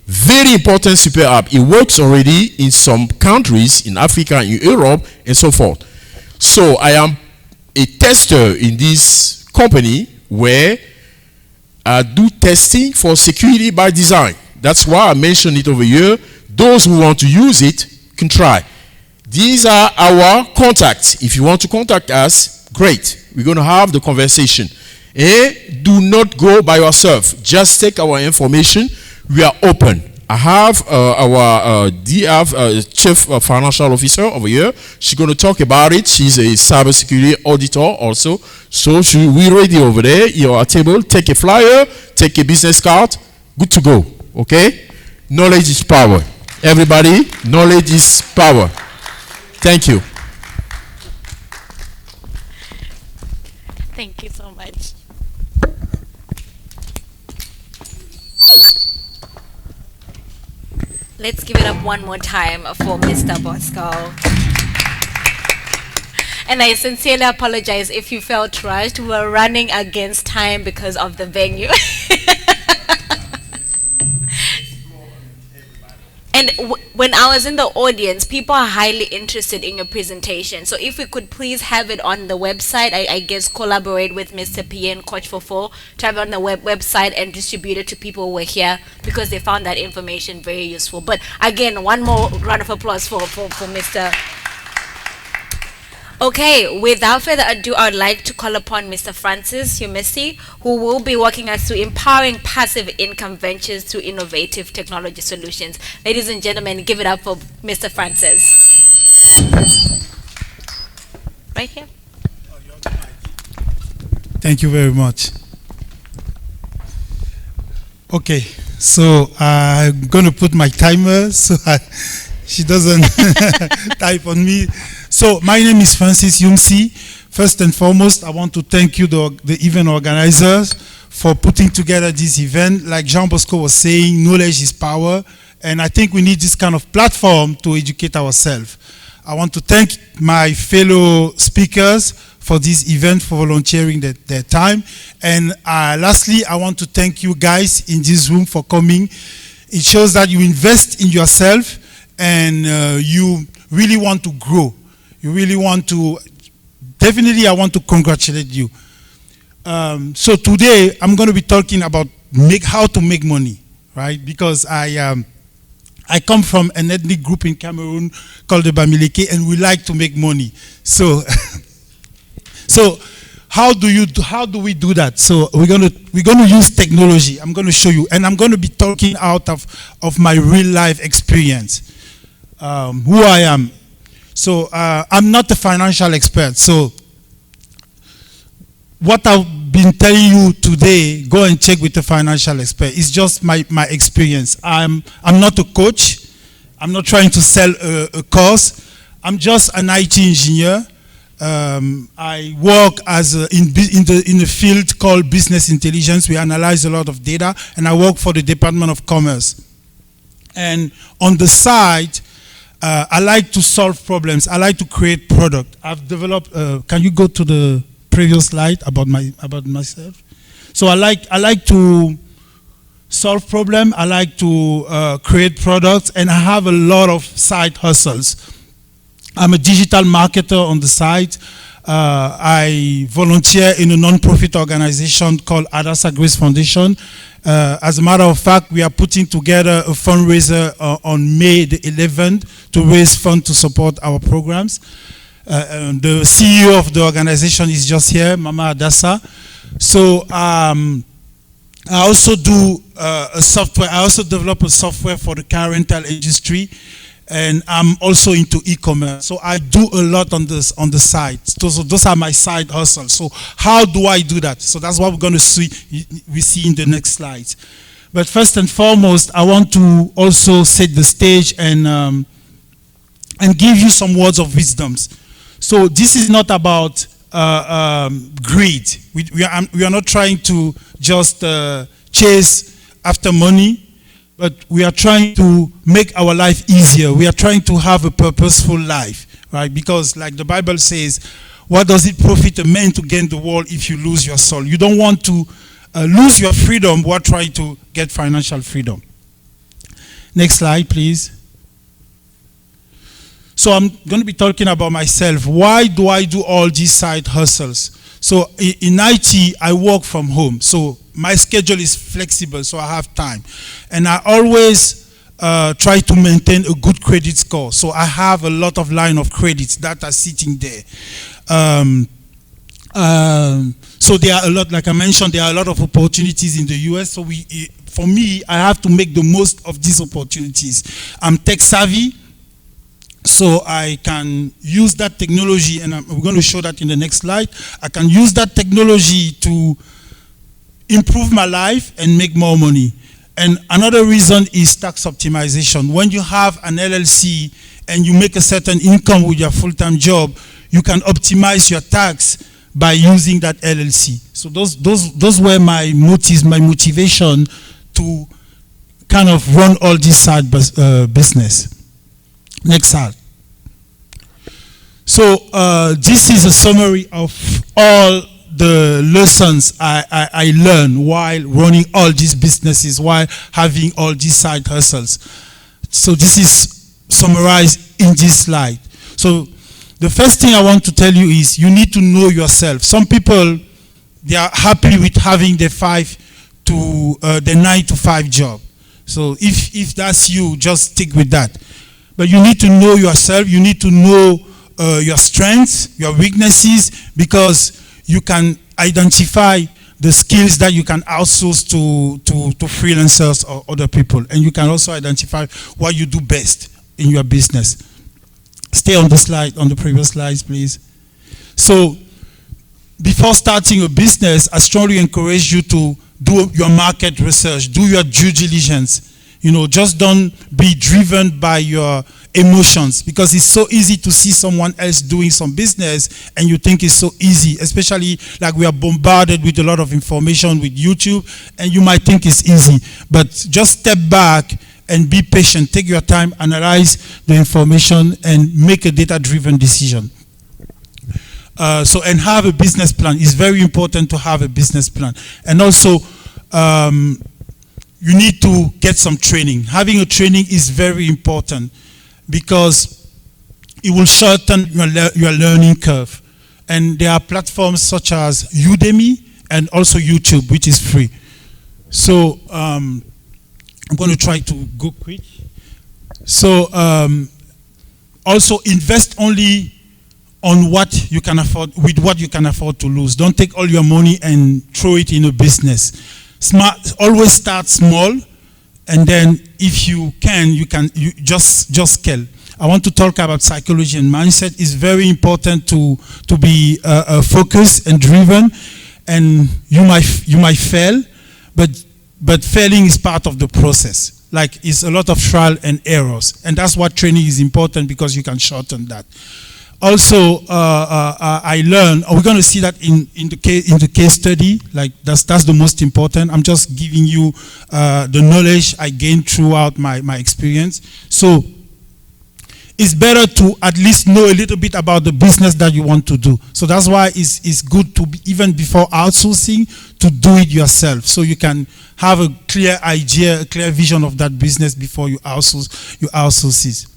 very important super app. It works already in some countries in Africa, in Europe, and so forth. So I am a tester in this company where I do testing for security by design. That's why I mentioned it over here. Those who want to use it can try. These are our contacts. If you want to contact us, great. We're going to have the conversation. And do not go by yourself. Just take our information. We are open. I have our chief financial officer over here. She's going to talk about it. She's a cybersecurity auditor also. So we're ready over there. You're at table. Take a flyer. Take a business card. Good to go. Okay? Knowledge is power. Everybody, knowledge is power. Thank you. Thank you so much. Let's give it up one more time for Mr. Bosco. And I sincerely apologize if you felt rushed. We were running against time because of the venue. And when I was in the audience, people are highly interested in your presentation. So if we could please have it on the website, I guess collaborate with Mr. P and Coach Fofo to have it on the website and distribute it to people who were here because they found that information very useful. But again, one more round of applause for Mr. Okay, without further ado, I would like to call upon Mr. Francis Humesi, who will be walking us through empowering passive income ventures through innovative technology solutions. Ladies and gentlemen, give it up for Mr. Francis. Right here. Thank you very much. Okay, so I'm going to put my timer so she doesn't type on me. So my name is Francis Humesi. First and foremost, I want to thank you, the event organizers, for putting together this event. Like Jean Bosco was saying, knowledge is power, and I think we need this kind of platform to educate ourselves. I want to thank my fellow speakers for this event, for volunteering their time. And lastly, I want to thank you guys in this room for coming. It shows that you invest in yourself and you really want to grow. You really want to, definitely I want to congratulate you. So today I'm going to be talking about how to make money, right? Because I come from an ethnic group in Cameroon called the Bamileke, and we like to make money. So, how do we do that? So we're gonna use technology. I'm gonna show you, and I'm gonna be talking out of my real life experience, who I am. So I'm not a financial expert. So what I've been telling you today, go and check with a financial expert. It's just my experience. I'm not a coach. I'm not trying to sell a course. I'm just an IT engineer. I work as in the field called business intelligence. We analyze a lot of data, and I work for the Department of Commerce. And on the side, I like to solve problems. I like to create product. I've developed. Can you go to the previous slide about myself? So I like to solve problems. I like to create products, and I have a lot of side hustles. I'm a digital marketer on the side. I volunteer in a non-profit organization called Adasa Grace Foundation. As a matter of fact, we are putting together a fundraiser on May the 11th to raise funds to support our programs. The CEO of the organization is just here, Mama Adasa. So I also do a software. I also develop a software for the car rental industry. And I'm also into e-commerce. So I do a lot on this on the side. So those are my side hustles. So how do I do that? So that's what we're going to see in the next slides. But first and foremost, I want to also set the stage and give you some words of wisdoms. So this is not about greed. We are not trying to just chase after money. But we are trying to make our life easier. We are trying to have a purposeful life, right? Because like the Bible says, what does it profit a man to gain the world if you lose your soul? You don't want to lose your freedom while trying to get financial freedom. Next slide, please. So I'm going to be talking about myself. Why do I do all these side hustles? So in IT, I work from home. So my schedule is flexible, so I have time. And I always try to maintain a good credit score. So I have a lot of line of credits that are sitting there. So there are a lot, like I mentioned, there are a lot of opportunities in the US. So for me, I have to make the most of these opportunities. I'm tech savvy. So I can use that technology, and we're going to show that in the next slide. I can use that technology to improve my life and make more money. And another reason is tax optimization. When you have an LLC and you make a certain income with your full-time job, you can optimize your tax by using that LLC. So those were my motives, my motivation to kind of run all this side business. Next slide. So this is a summary of all the lessons I learned while running all these businesses, while having all these side hustles. So this is summarized in this slide. So the first thing I want to tell you is you need to know yourself. Some people, they are happy with having the 9 to 5 job. So if that's you, just stick with that. But you need to know yourself. You need to know your strengths, your weaknesses, because you can identify the skills that you can outsource to freelancers or other people. And you can also identify what you do best in your business. Stay on the slide, on the previous slides, please. So before starting a business, I strongly encourage you to do your market research, do your due diligence. You know, just don't be driven by your emotions, because it's so easy to see someone else doing some business and you think it's so easy, especially like we are bombarded with a lot of information with YouTube, and you might think it's easy. But just step back and be patient. Take your time, analyze the information, and make a data-driven decision. And have a business plan. It's very important to have a business plan. And also, you need to get some training. Having a training is very important because it will shorten your learning curve. And there are platforms such as Udemy and also YouTube, which is free. So I'm going to try to go quick. So also invest only on what you can afford, with what you can afford to lose. Don't take all your money and throw it in a business. Always start small, and then if you can, you just scale. I want to talk about psychology and mindset. It's very important to be focused and driven, and you might fail, but failing is part of the process. Like, it's a lot of trial and errors, and that's what training is important, because you can shorten that. Also, I learned, we're going to see that in the case study, like that's the most important. I'm just giving you the knowledge I gained throughout my experience. So it's better to at least know a little bit about the business that you want to do. So that's why it's good to be, even before outsourcing, to do it yourself, so you can have a clear idea, a clear vision of that business before you outsource it.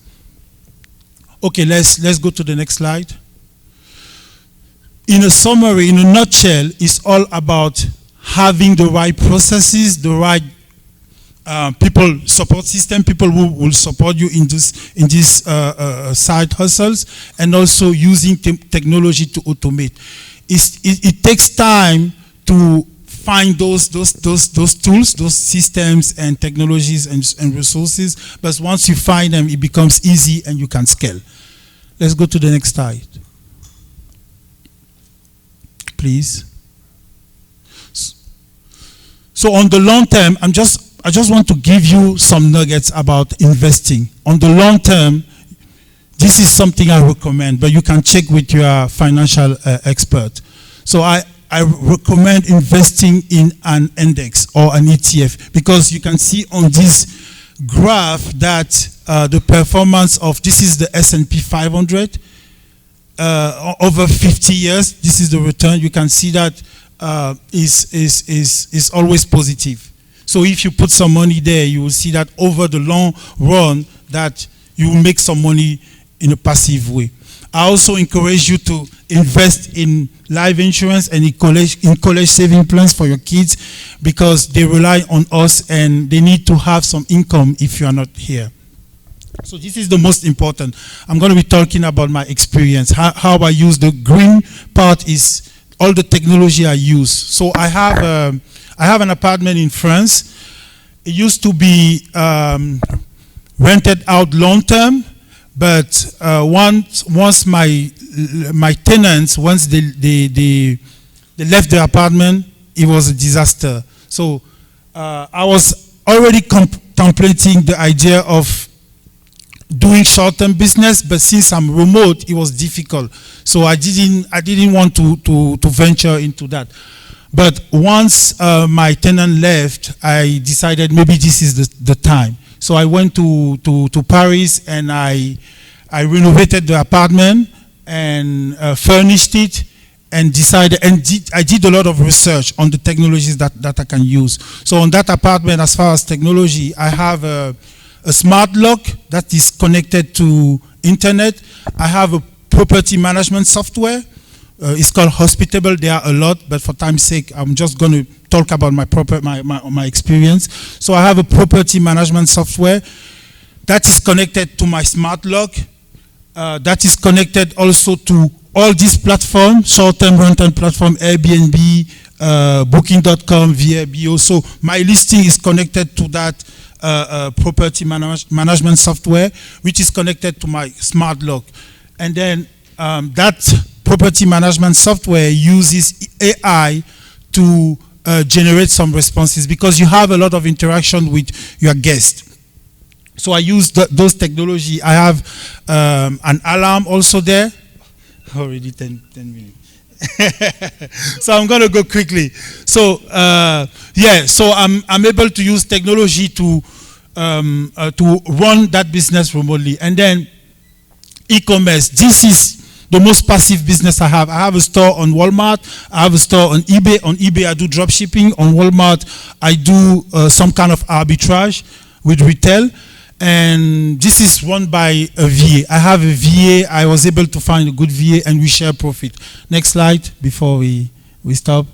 Okay, let's go to the next slide. In a summary, in a nutshell, it's all about having the right processes, the right people support system, people who will support you in these side hustles, and also using technology to automate. It takes time to find those tools, those systems and technologies and resources, but once you find them, it becomes easy and you can scale. Let's go to the next slide, please. So on the long term, I just want to give you some nuggets about investing. On the long term, this is something I recommend, but you can check with your financial expert. So I recommend investing in an index or an ETF, because you can see on this graph that the performance of, this is the S&P 500, over 50 years, this is the return. You can see that is always positive. So if you put some money there, you will see that over the long run that you will make some money in a passive way. I also encourage you to invest in life insurance and in college saving plans for your kids, because they rely on us and they need to have some income if you are not here. So this is the most important. I'm going to be talking about my experience, how I use. The green part is all the technology I use. So I have an apartment in France. It used to be rented out long term, but once my tenants, once they left the apartment, it was a disaster. So I was already contemplating the idea of doing short-term business, but since I'm remote, it was difficult. So I didn't want to venture into that. But once my tenant left, I decided maybe this is the time. So I went to Paris and I renovated the apartment and furnished it, and decided, and I did a lot of research on the technologies that I can use. So on that apartment, as far as technology, I have a smart lock that is connected to internet. I have a property management software. It's called Hospitable. There are a lot, but for time's sake, I'm just going to talk about my experience. So I have a property management software that is connected to my smart lock. That is connected also to all these platforms, short-term rental platform, Airbnb, Booking.com, VRBO. So my listing is connected to that property management software, which is connected to my smart lock. And then that property management software uses AI to generate some responses, because you have a lot of interaction with your guest. So I use those technology. I have an alarm also there. Already 10 minutes. So I'm going to go quickly. So yeah, so I'm able to use technology to run that business remotely. And then e-commerce. This is the most passive business I have. I have a store on Walmart. I have a store on eBay. On eBay, I do drop shipping. On Walmart, I do some kind of arbitrage with retail. And this is run by a VA. I have a VA. I was able to find a good VA, and we share profit. Next slide before we stop.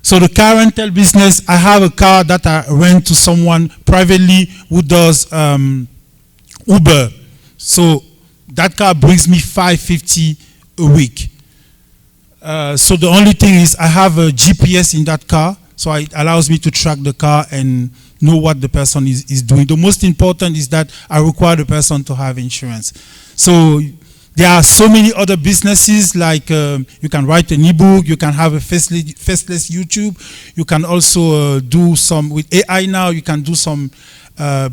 So the car rental business, I have a car that I rent to someone privately who does Uber. So that car brings me $550 a week. So the only thing is I have a GPS in that car, so it allows me to track the car and know what the person is doing. The most important is that I require the person to have insurance. So there are so many other businesses, like you can write an ebook, you can have a faceless YouTube, you can also do some, with AI now, you can do some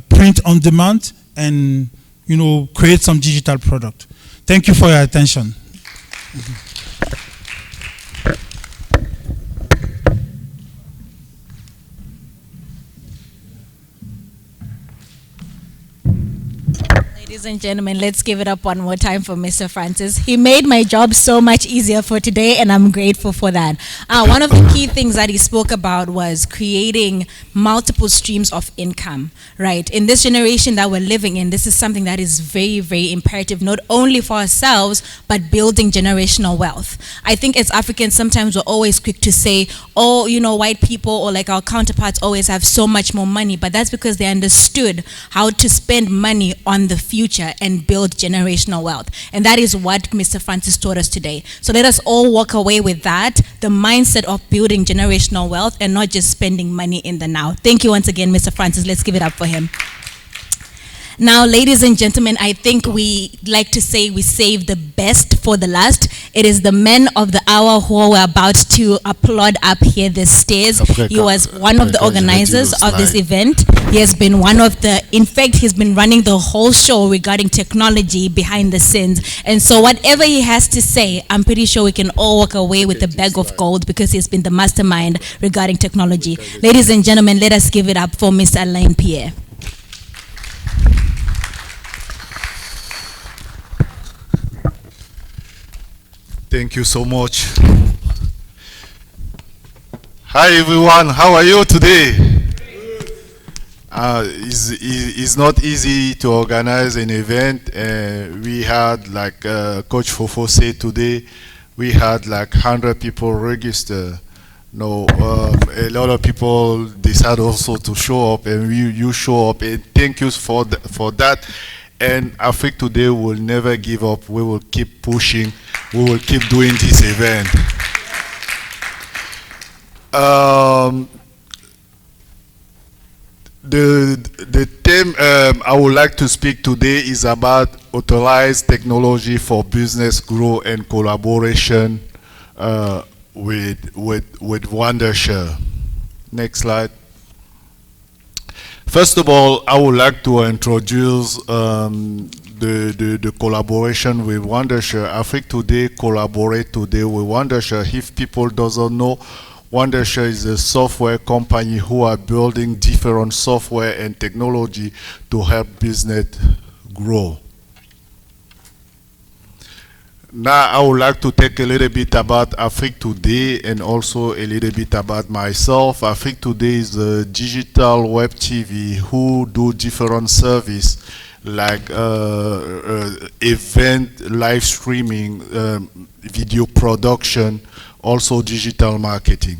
print on demand and create some digital product. Thank you for your attention. Ladies and gentlemen, let's give it up one more time for Mr. Francis. He made my job so much easier for today, and I'm grateful for that. One of the key things that he spoke about was creating multiple streams of income, right? In this generation that we're living in, this is something that is very, very imperative, not only for ourselves, but building generational wealth. I think as Africans, sometimes we're always quick to say, oh, you know, white people or like our counterparts always have so much more money, but that's because they understood how to spend money on the future and build generational wealth. And that is what Mr. Francis taught us today. So let us all walk away with that, the mindset of building generational wealth and not just spending money in the now. Thank you once again, Mr. Francis. Let's give it up for him. Now, ladies and gentlemen, I think we like to say we save the best for the last. It is the men of the hour who we're about to applaud up here the stairs. He was one of the organizers of this event. He has been one of the, in fact, he's been running the whole show regarding technology behind the scenes. And so whatever he has to say, I'm pretty sure we can all walk away with a bag of gold because he's been the mastermind regarding technology. Ladies and gentlemen, let us give it up for Mr. Alain Pierre. Thank you so much. Hi everyone, how are you today? It's not easy to organize an event. We had, like Coach Fofo said today, we had like 100 people register. No, a lot of people decide also to show up, and you show up, and thank you for that. And I think today we'll never give up. We will keep pushing. We will keep doing this event. The theme I would like to speak today is about authorized technology for business growth and collaboration with Wondershare. Next slide. First of all, I would like to introduce the collaboration with Wondershare. I think today, collaborate today with Wondershare. If people doesn't know, Wondershare is a software company who are building different software and technology to help business grow. Now I would like to take a little bit about Afrique Today and also a little bit about myself. Afrique Today is a digital web TV who do different service like event, live streaming, video production, also digital marketing.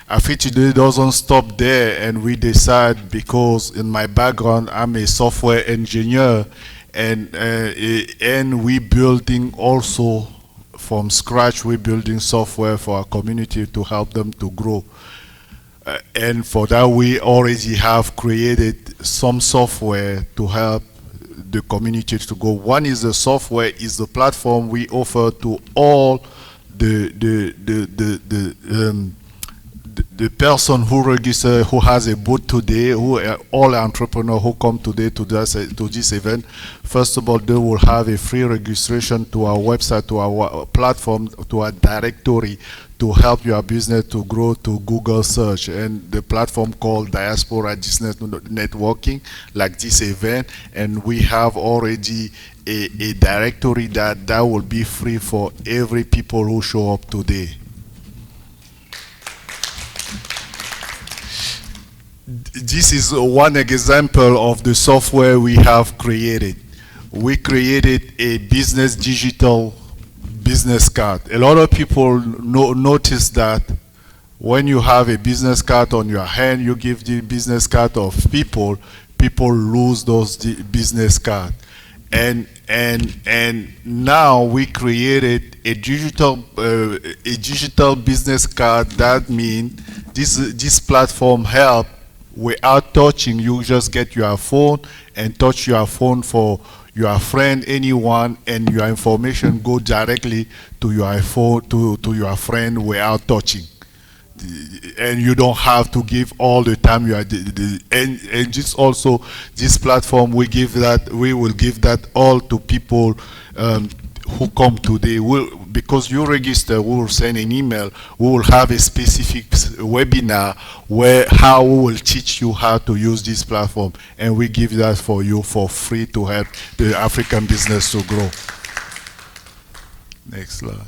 Afrique Today doesn't stop there, and we decide, because in my background I'm a software engineer, and we building also from scratch, we building software for our community to help them to grow. And for that, we already have created some software to help the community to go. One is the software, is the platform we offer to all the person who register, who has a booth today, all entrepreneurs who come today to this event. First of all, they will have a free registration to our website, to our platform, to our directory, to help your business to grow to Google search, and the platform called Diaspora Business Networking, like this event. And we have already a directory that will be free for every people who show up today. This is one example of the software we have created. We created a digital business card. A lot of people notice that when you have a business card on your hand, you give the business card of people lose those business cards. And now we created a digital business card. That means this platform help without touching. You just get your phone and touch your phone for your friend, anyone, and your information go directly to your phone, to your friend without touching. And you don't have to give all the time. And just also this platform, we will give that all to people who come today will, because you register, we will send an email. We will have a specific webinar where how we will teach you how to use this platform, and we give that for you for free to help the African business to grow. Next slide.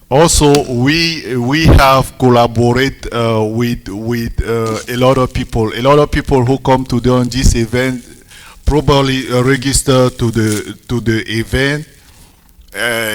Also, we have collaborate with a lot of people. A lot of people who come today on this event probably register to the event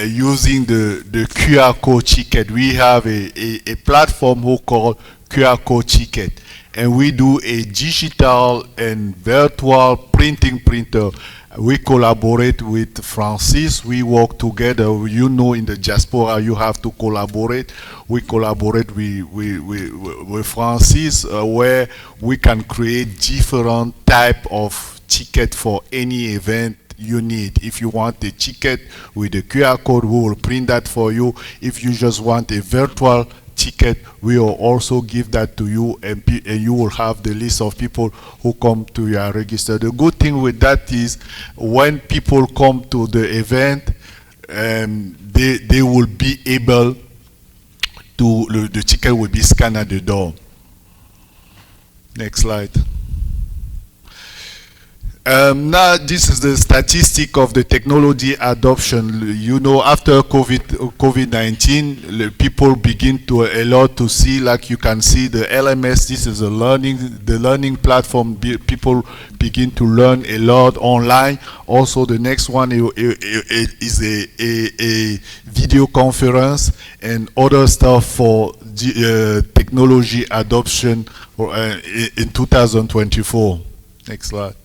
using the QR code ticket. We have a platform who called QR code ticket, and we do a digital and virtual printing printer. We collaborate with Francis. We work together. You know, in the diaspora, you have to collaborate. We collaborate with Francis, where we can create different type of ticket for any event you need. If you want a ticket with a QR code, we will print that for you. If you just want a virtual ticket, we will also give that to you, and you will have the list of people who come to your register. The good thing with that is when people come to the event, they will be able to, the ticket will be scanned at the door. Next slide. Now this is the statistic of the technology adoption. You know, after COVID-19, people begin to a lot to see, like you can see the LMS. This is the learning platform. People begin to learn a lot online. Also, the next one is a video conference and other stuff for technology adoption in 2024. Next slide.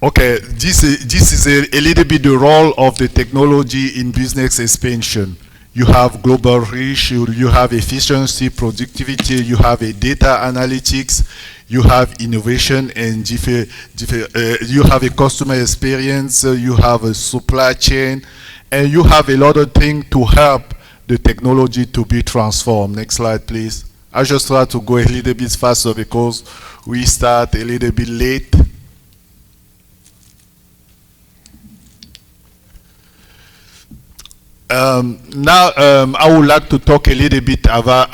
Okay, this is a little bit the role of the technology in business expansion. You have global reach, you have efficiency, productivity, you have a data analytics, you have innovation, and you have a customer experience, you have a supply chain, and you have a lot of things to help the technology to be transformed. Next slide, please. I just try to go a little bit faster because we start a little bit late. Now I would like to talk a little bit about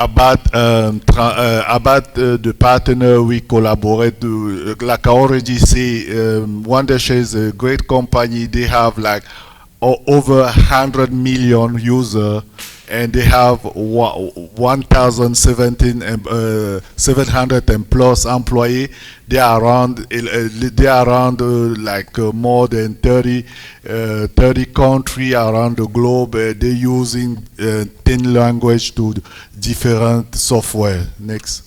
the partner we collaborate. Like I already say, Wondershare is a great company. They have like over 100 million users, and they have 1,700 and plus employees. They are around more than 30 countries around the globe. They're using 10 languages to different software. Next.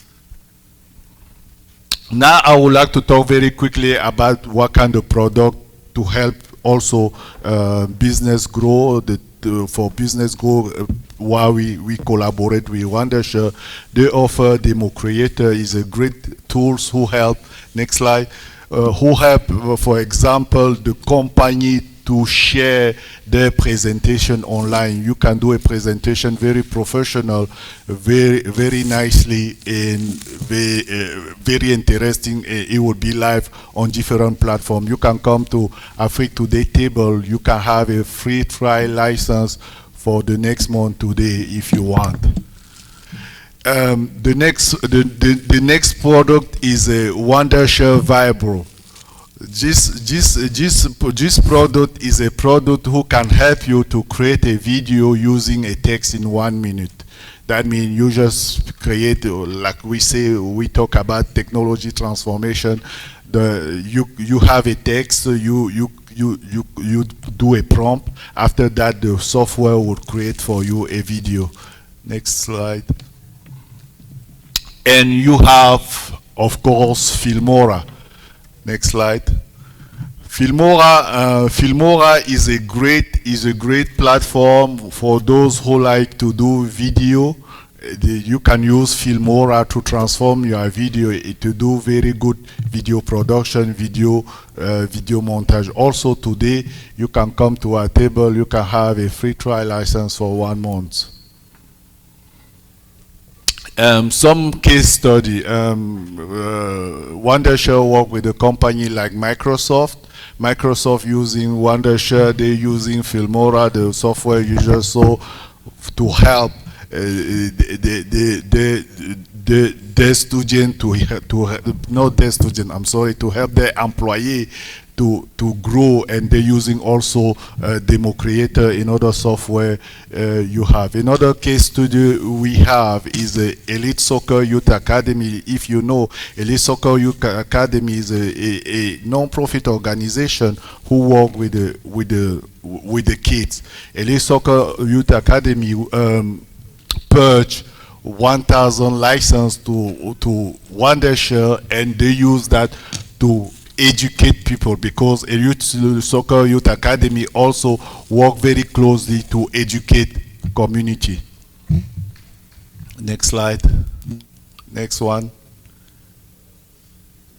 Now I would like to talk very quickly about what kind of product to help also business grow. For business grow, while we collaborate with Wondershare, they offer Demo Creator is a great tools who help. Next slide. Who help, for example, the company to share their presentation online. You can do a presentation very professional, very nicely, and very interesting. It will be live on different platforms. You can come to Afrique Today table. You can have a free trial license for the next month today if you want. The next product is a Wondershare Vibro. This product is a product who can help you to create a video using a text in 1 minute. That means you just create, like we say, we talk about technology transformation. You have a text, you do a prompt. After that, the software will create for you a video. Next slide. And you have, of course, Filmora. Next slide. Filmora is a great platform for those who like to do video. You can use Filmora to transform your video to do very good video production, video montage. Also today, you can come to our table. You can have a free trial license for 1 month. Some case study, Wondershare work with a company like Microsoft. Microsoft using Wondershare, they're using Filmora, the software user, so to help their student to help their employee to grow, and they're using also demo creator in other software you have. Another case study we have is the Elite Soccer Youth Academy. If you know, Elite Soccer Youth Academy is a non-profit organization who work with the kids. Elite Soccer Youth Academy purchased 1,000 license to Wondershare, and they use that to educate people, because a Soccer Youth Academy also work very closely to educate community. Next slide. Next one.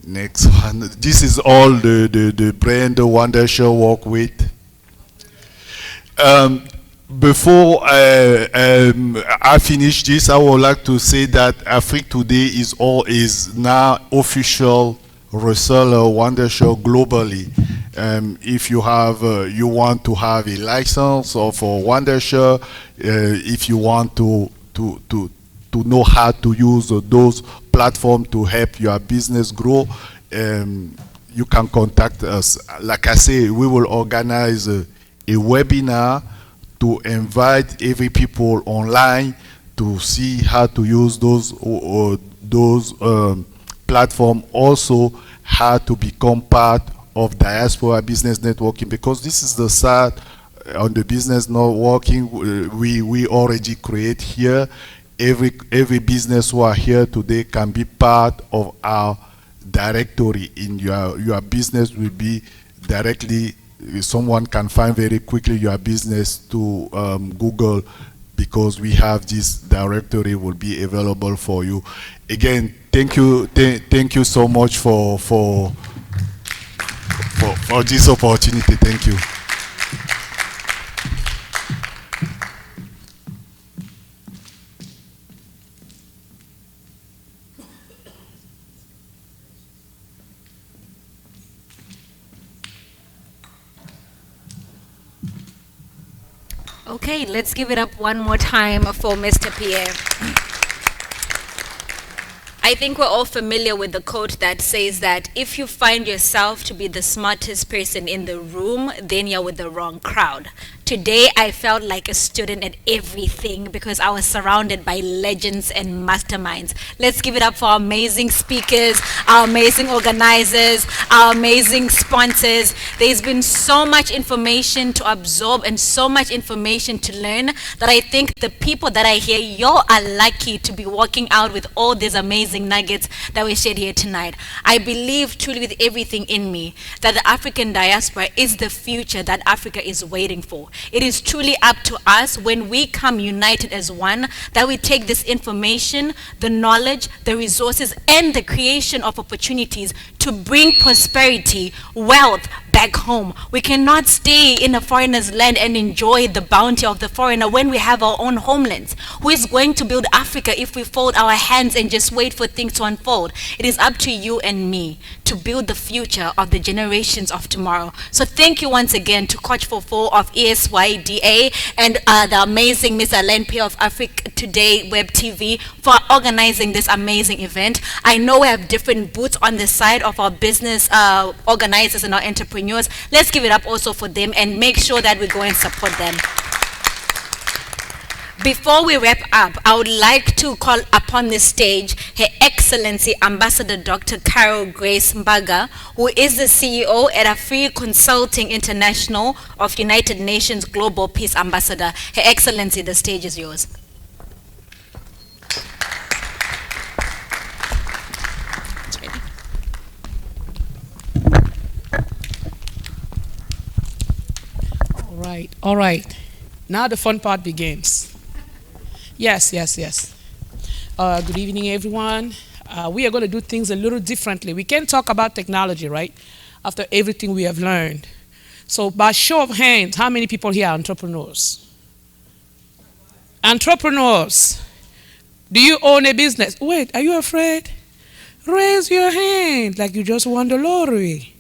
Next one. This is all the brand Wondershare work with. Before I finish this, I would like to say that Afrique Today is now official reseller Wondershare globally. If you have you want to have a license or for Wondershare, if you want to know how to use those platforms to help your business grow, you can contact us. Like I say, we will organize a webinar to invite every people online to see how to use those platform, also how to become part of Diaspora Business Networking, because this is the side on the business networking we already create here. Every business who are here today can be part of our directory. In your business will be directly, someone can find very quickly your business to Google, because we have this directory will be available for you. Again, thank you so much for this opportunity. Thank you. Okay, let's give it up one more time for Mr. Pierre. I think we're all familiar with the quote that says that if you find yourself to be the smartest person in the room, then you're with the wrong crowd. Today, I felt like a student at everything because I was surrounded by legends and masterminds. Let's give it up for our amazing speakers, our amazing organizers, our amazing sponsors. There's been so much information to absorb and so much information to learn that I think the people that are here, you are lucky to be walking out with all these amazing nuggets that we shared here tonight. I believe truly with everything in me that the African diaspora is the future that Africa is waiting for. It is truly up to us, when we come united as one, that we take this information, the knowledge, the resources, and the creation of opportunities to bring prosperity, wealth back home. We cannot stay in a foreigner's land and enjoy the bounty of the foreigner when we have our own homelands. Who is going to build Africa if we fold our hands and just wait for things to unfold? It is up to you and me to build the future of the generations of tomorrow. So thank you once again to Coach Fofo of ESYDA and the amazing Ms. Alain Pierre of Afrique Today Web TV for organizing this amazing event. I know we have different booths on the side of our business organizers and our entrepreneurs. Let's give it up also for them and make sure that we go and support them. Before we wrap up, I would like to call upon the stage Her Excellency Ambassador Dr. Carol Grace Mbaga, who is the CEO at Afri Consulting International of United Nations Global Peace Ambassador. Her Excellency, the stage is yours. All right. Now the fun part begins. Yes. Good evening, everyone. We are going to do things a little differently. We can't talk about technology, right? After everything we have learned. So by show of hands, how many people here are entrepreneurs? Entrepreneurs. Do you own a business? Wait, are you afraid? Raise your hand like you just won the lottery.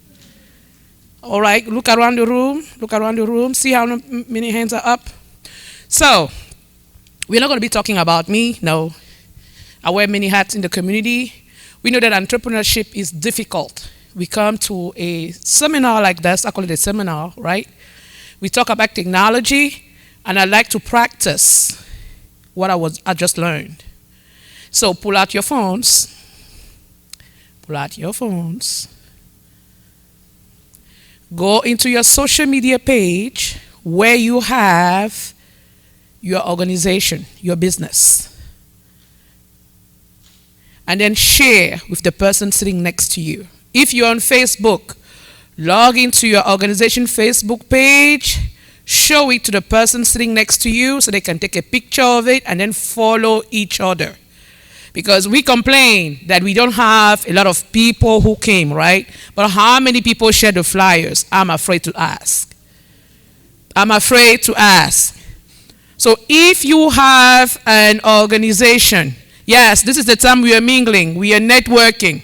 All right, look around the room. Look around the room. See how many hands are up. So, we're not going to be talking about me. No. I wear many hats in the community. We know that entrepreneurship is difficult. We come to a seminar like this. I call it a seminar, right? We talk about technology, and I like to practice what I just learned. So pull out your phones. Pull out your phones. Go into your social media page where you have your organization, your business. And then share with the person sitting next to you. If you're on Facebook, log into your organization Facebook page, show it to the person sitting next to you so they can take a picture of it and then follow each other. Because we complain that we don't have a lot of people who came, right? But how many people share the flyers? I'm afraid to ask. I'm afraid to ask. So if you have an organization, yes, this is the time we are mingling, we are networking.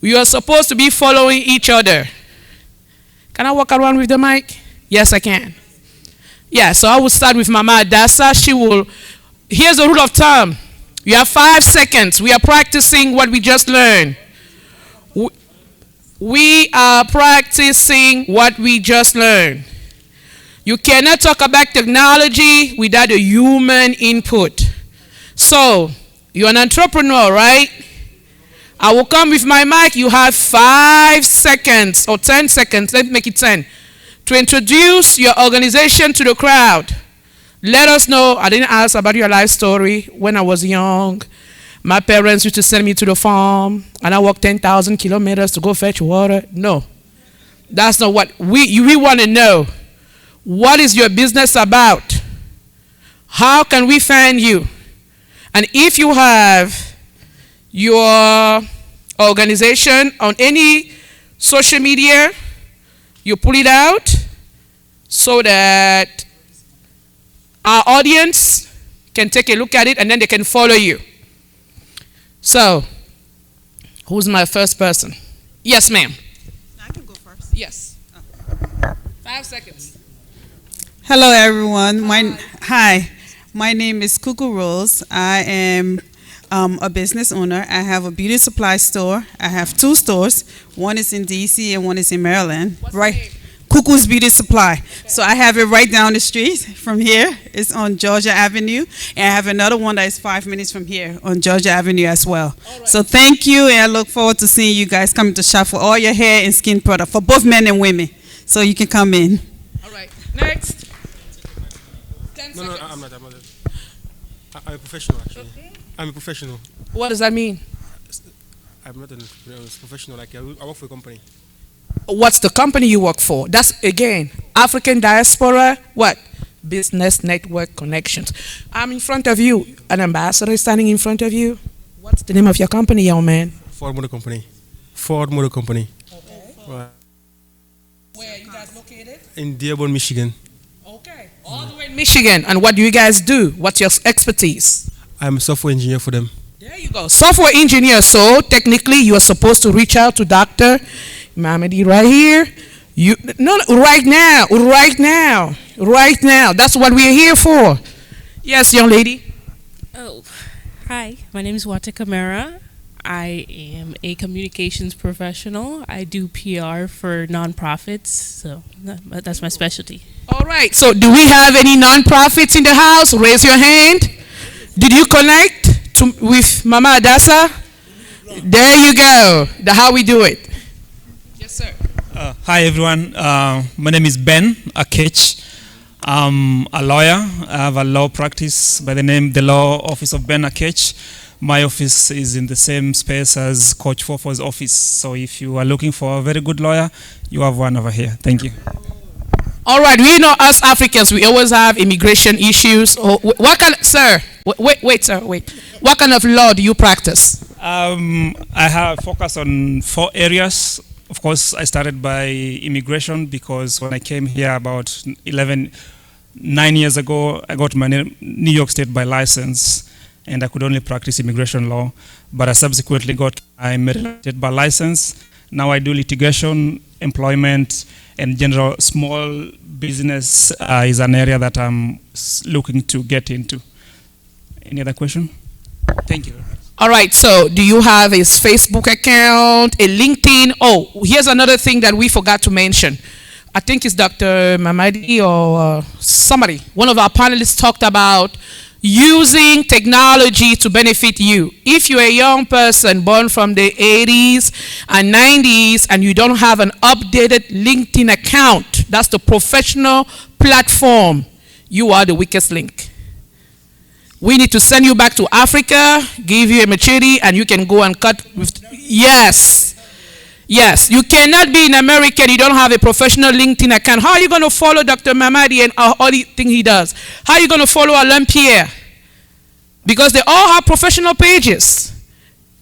We are supposed to be following each other. Can I walk around with the mic? Yes, I can. Yeah, so I will start with Mama Adasa. Here's the rule of thumb. You have 5 seconds. We are practicing what we just learned. We are practicing what we just learned. You cannot talk about technology without a human input. So, you're an entrepreneur, right? I will come with my mic. You have 5 seconds or 10 seconds. Let's make it 10. To introduce your organization to the crowd. Let us know. I didn't ask about your life story. When I was young, my parents used to send me to the farm, and I walked 10,000 kilometers to go fetch water. No. That's not what we want to know. What is your business about? How can we find you? And if you have your organization on any social media, you pull it out so that our audience can take a look at it and then they can follow you. So, who's my first person? Yes, ma'am. I can go first. Yes. 5 seconds. Hello, everyone. Hi. My name is Cuckoo Rose. I am a business owner. I have a beauty supply store. I have 2 stores. One is in DC and one is in Maryland. What's right. the name? Cuckoo's Beauty Supply. Okay. So I have it right down the street from here. It's on Georgia Avenue. And I have another one that is 5 minutes from here on Georgia Avenue as well. Right. So thank you, and I look forward to seeing you guys coming to shop for all your hair and skin products for both men and women. So you can come in. All right. Next. 10 seconds. No, I'm not. I'm a professional, actually. Okay. I'm a professional. What does that mean? I'm not a professional. Like, I work for a company. What's the company you work for? That's, again, African Diaspora, what? Business Network Connections. I'm in front of you. An ambassador is standing in front of you. What's the name of your company, young man? Ford Motor Company. Ford Motor Company. Okay. Right. Where are you guys located? In Dearborn, Michigan. Okay. All the way in Michigan. And what do you guys do? What's your expertise? I'm a software engineer for them. There you go. Software engineer. So technically you are supposed to reach out to Dr. Mamadi right here. Right now. That's what we're here for. Yes, young lady. Oh, hi. My name is Wata Kamara. I am a communications professional. I do PR for nonprofits, so that's my specialty. All right. So do we have any nonprofits in the house? Raise your hand. Did you connect with Mama Adasa? There you go. That's how we do it. Yes, sir. Hi, everyone. My name is Ben Akech. I'm a lawyer. I have a law practice by the name the Law Office of Ben Akech. My office is in the same space as Coach Fofo's office. So if you are looking for a very good lawyer, you have one over here. Thank you. All right. We know us Africans, we always have immigration issues. What kind of, sir? Wait, sir. What kind of law do you practice? I have focused on 4 areas. Of course, I started by immigration because when I came here about 9 years ago, I got my New York State by license. and I could only practice immigration law. But I subsequently got my Maryland bar license. Now I do litigation, employment, and general small business is an area that I'm looking to get into. Any other question? Thank you. All right, so do you have a Facebook account, a LinkedIn? Oh, here's another thing that we forgot to mention. I think it's Dr. Mamadi or somebody. One of our panelists talked about using technology to benefit you. If you're a young person born from the 80s and 90s and you don't have an updated LinkedIn account, that's the professional platform, you are the weakest link. We need to send you back to Africa, give you a machete, and you can go and cut with, yes. Yes, you cannot be in America and you don't have a professional LinkedIn account. How are you going to follow Dr. Mamadi and all the things he does? How are you going to follow Alain Pierre? Because they all have professional pages.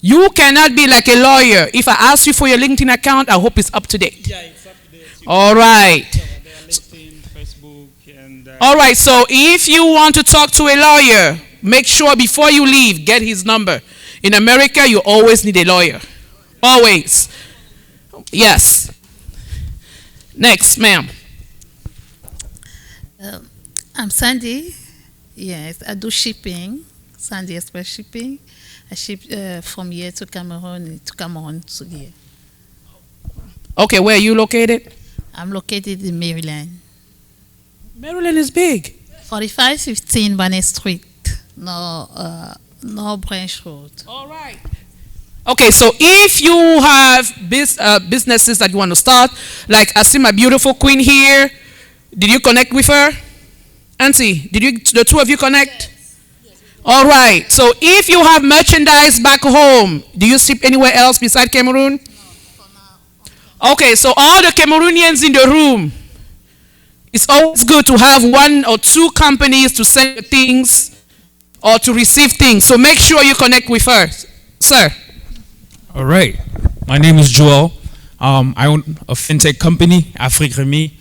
You cannot be like a lawyer. If I ask you for your LinkedIn account, I hope it's up to date. Yeah, it's up to date. All right. LinkedIn, Facebook, and all right, so if you want to talk to a lawyer, make sure before you leave, get his number. In America, you always need a lawyer. Always. Yes. Next, ma'am. I'm Sandy. Yes, I do shipping. Sandy Express shipping. I ship from here to Cameroon to here. Okay, where are you located? I'm located in Maryland. Maryland is big. 4515 Banner Street, no Branch Road. All right. Okay, so if you have businesses that you want to start, like I see my beautiful queen here, did you connect with her? Auntie, the two of you connect? Yes. All right, so if you have merchandise back home, do you ship anywhere else besides Cameroon? No, for now. Okay, so all the Cameroonians in the room, it's always good to have one or two companies to send things or to receive things, so make sure you connect with her. Sir. All right. My name is Joel. I own a fintech company, Afrique Remy.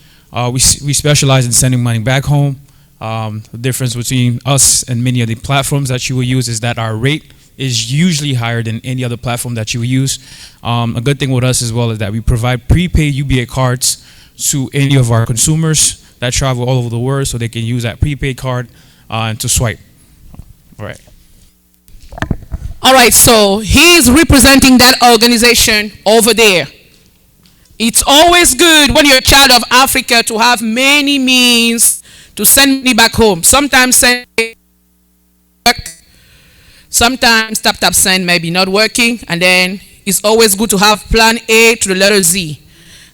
We specialize in sending money back home. The difference between us and many of the platforms that you will use is that our rate is usually higher than any other platform that you will use. A good thing with us as well is that we provide prepaid UBA cards to any of our consumers that travel all over the world so they can use that prepaid card to swipe. All right. All right, so he's representing that organization over there. It's always good when you're a child of Africa to have many means to send money back home. Sometimes send work, sometimes tap send may be not working, and then it's always good to have plan A to the letter Z.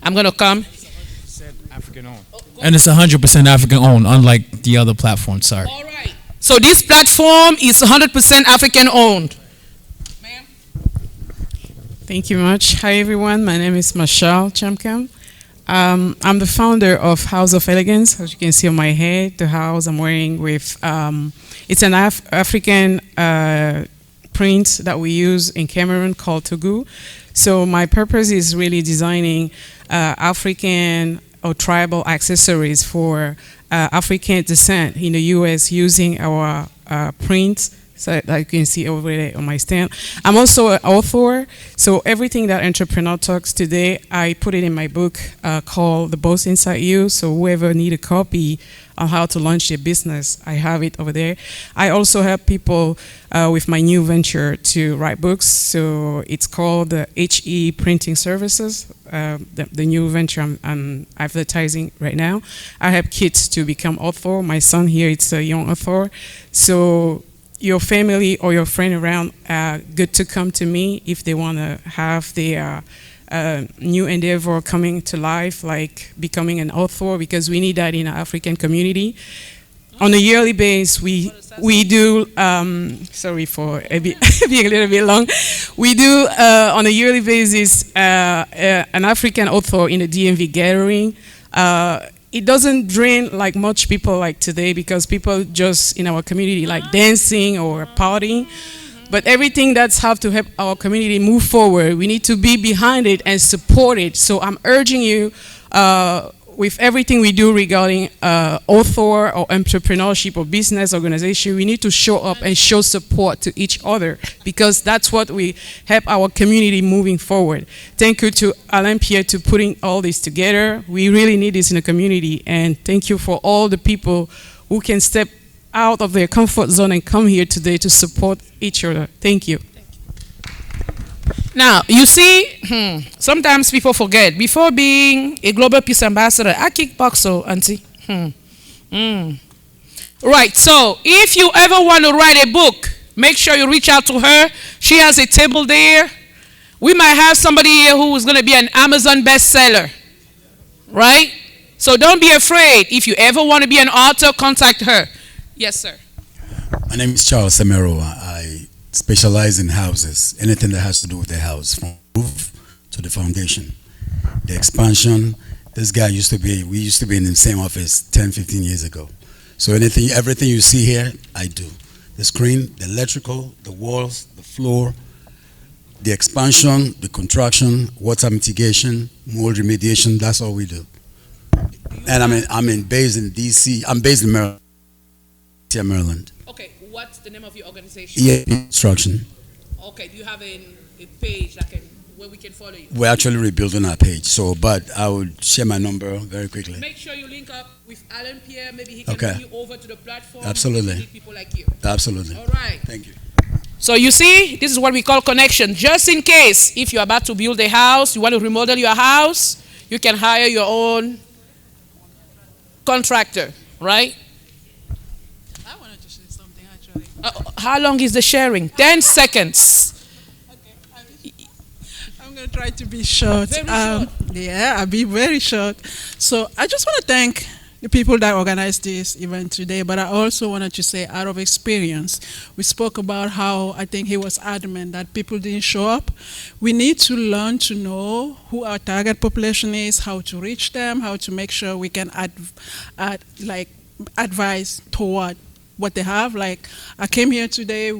I'm going to come. It's 100% African owned. And it's 100% African owned, unlike the other platforms, sorry. All right. So this platform is 100% African owned. Thank you much. Hi, everyone. My name is Mashal Chamkam. I'm the founder of House of Elegance. As you can see on my head, the house I'm wearing with, it's an African print that we use in Cameroon called Togu. So my purpose is really designing African or tribal accessories for African descent in the US using our prints. So that you can see over there on my stand. I'm also an author, so everything that entrepreneur talks today, I put it in my book called The Boss Inside You. So whoever need a copy on how to launch their business, I have it over there. I also help people with my new venture to write books. So it's called the HE Printing Services, the new venture I'm advertising right now. I help kids to become author. My son here, it's a young author. So your family or your friend around, good to come to me if they want to have their new endeavor coming to life, like becoming an author, because we need that in our African community. On a yearly basis, we do, sorry for being a little bit long, we do on a yearly basis an African author in the DMV gathering. It doesn't drain like much people like today, because people just in our community like dancing or partying. But everything that's have to help our community move forward, we need to be behind it and support it. So I'm urging you, with everything we do regarding author or entrepreneurship or business organization, we need to show up and show support to each other, because that's what we help our community moving forward. Thank you to Alain Pierre to putting all this together. We really need this in the community, and thank you for all the people who can step out of their comfort zone and come here today to support each other. Thank you. Now, you see, sometimes people forget, before being a Global Peace Ambassador, I kickboxer, auntie. Right, so if you ever want to write a book, make sure you reach out to her. She has a table there. We might have somebody here who is going to be an Amazon bestseller, right? So don't be afraid. If you ever want to be an author, contact her. Yes, sir. My name is Charles Semeroa. I specialize in houses, anything that has to do with the house, from roof to the foundation. The expansion, this guy used to be, we used to be in the same office 10, 15 years ago. So everything you see here, I do. The screen, the electrical, the walls, the floor, the expansion, the contraction, water mitigation, mold remediation, that's all we do. And I'm based in DC, I'm based in Maryland. Okay, what's the name of your organization? Yeah, construction. Okay, do you have a page where we can follow you? We're actually rebuilding our page, so, but I would share my number very quickly. Make sure you link up with Alain Pierre, maybe he can bring you over to the platform. Absolutely. We need people like you. Absolutely. All right. Thank you. So you see, this is what we call connection. Just in case, if you're about to build a house, you want to remodel your house, you can hire your own contractor, right? I wanted to say something actually. How long is the sharing? 10 seconds. I'm going to try to be short. Very short. Yeah, I'll be very short. So I just want to thank the people that organized this event today, but I also wanted to say, out of experience, we spoke about how I think he was adamant that people didn't show up. We need to learn to know who our target population is, how to reach them, how to make sure we can advise toward what they have. Like, I came here today,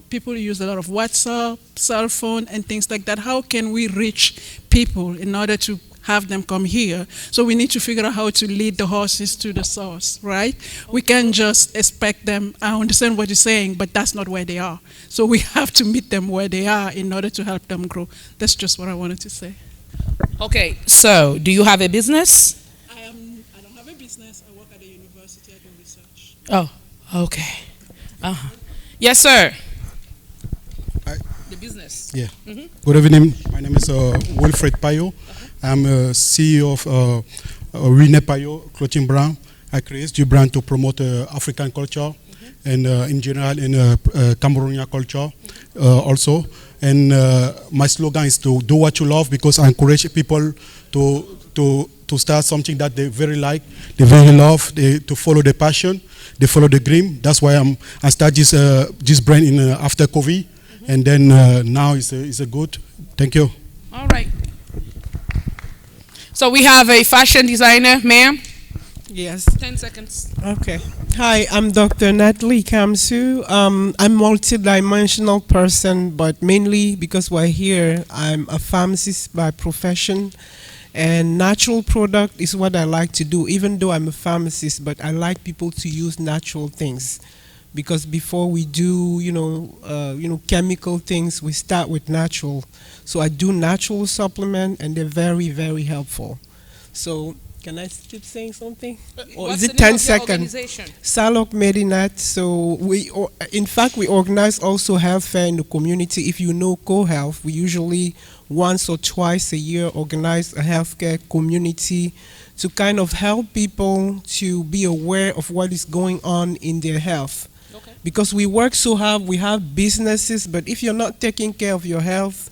people use a lot of WhatsApp, cell phone, and things like that. How can we reach people in order to have them come here? So we need to figure out how to lead the horses to the source, right? We can't just expect them. I understand what you're saying, but that's not where they are. So we have to meet them where they are in order to help them grow. That's just what I wanted to say. Okay, so do you have a business? I don't have a business. I work at a university. I do research. Oh, okay. Yes, sir. The business. Yeah. Good evening. My name is Wilfred Payo. I'm CEO of Rene Payo Clothing Brand. I create the brand to promote African culture and in general in Cameroonian culture also. And my slogan is to do what you love, because I encourage people to start something that they very like, they very love, to follow the passion, they follow the dream. That's why I started this brand in after COVID, and then now it's a good. Thank you. All right. So we have a fashion designer, ma'am. Yes. 10 seconds. Okay. Hi, I'm Dr. Natalie Kamsu. I'm a multidimensional person, but mainly because we're here, I'm a pharmacist by profession, and natural product is what I like to do, even though I'm a pharmacist, but I like people to use natural things. Because before we do, chemical things, we start with natural. So I do natural supplement, and they're very, very helpful. So can I keep saying something? Or What's is it the name 10 of your seconds? organization? Salok Medinat. So in fact, we organize also health fair in the community. If you know co-health, we usually once or twice a year organize a healthcare community to kind of help people to be aware of what is going on in their health. Because we work so hard, we have businesses, but if you're not taking care of your health,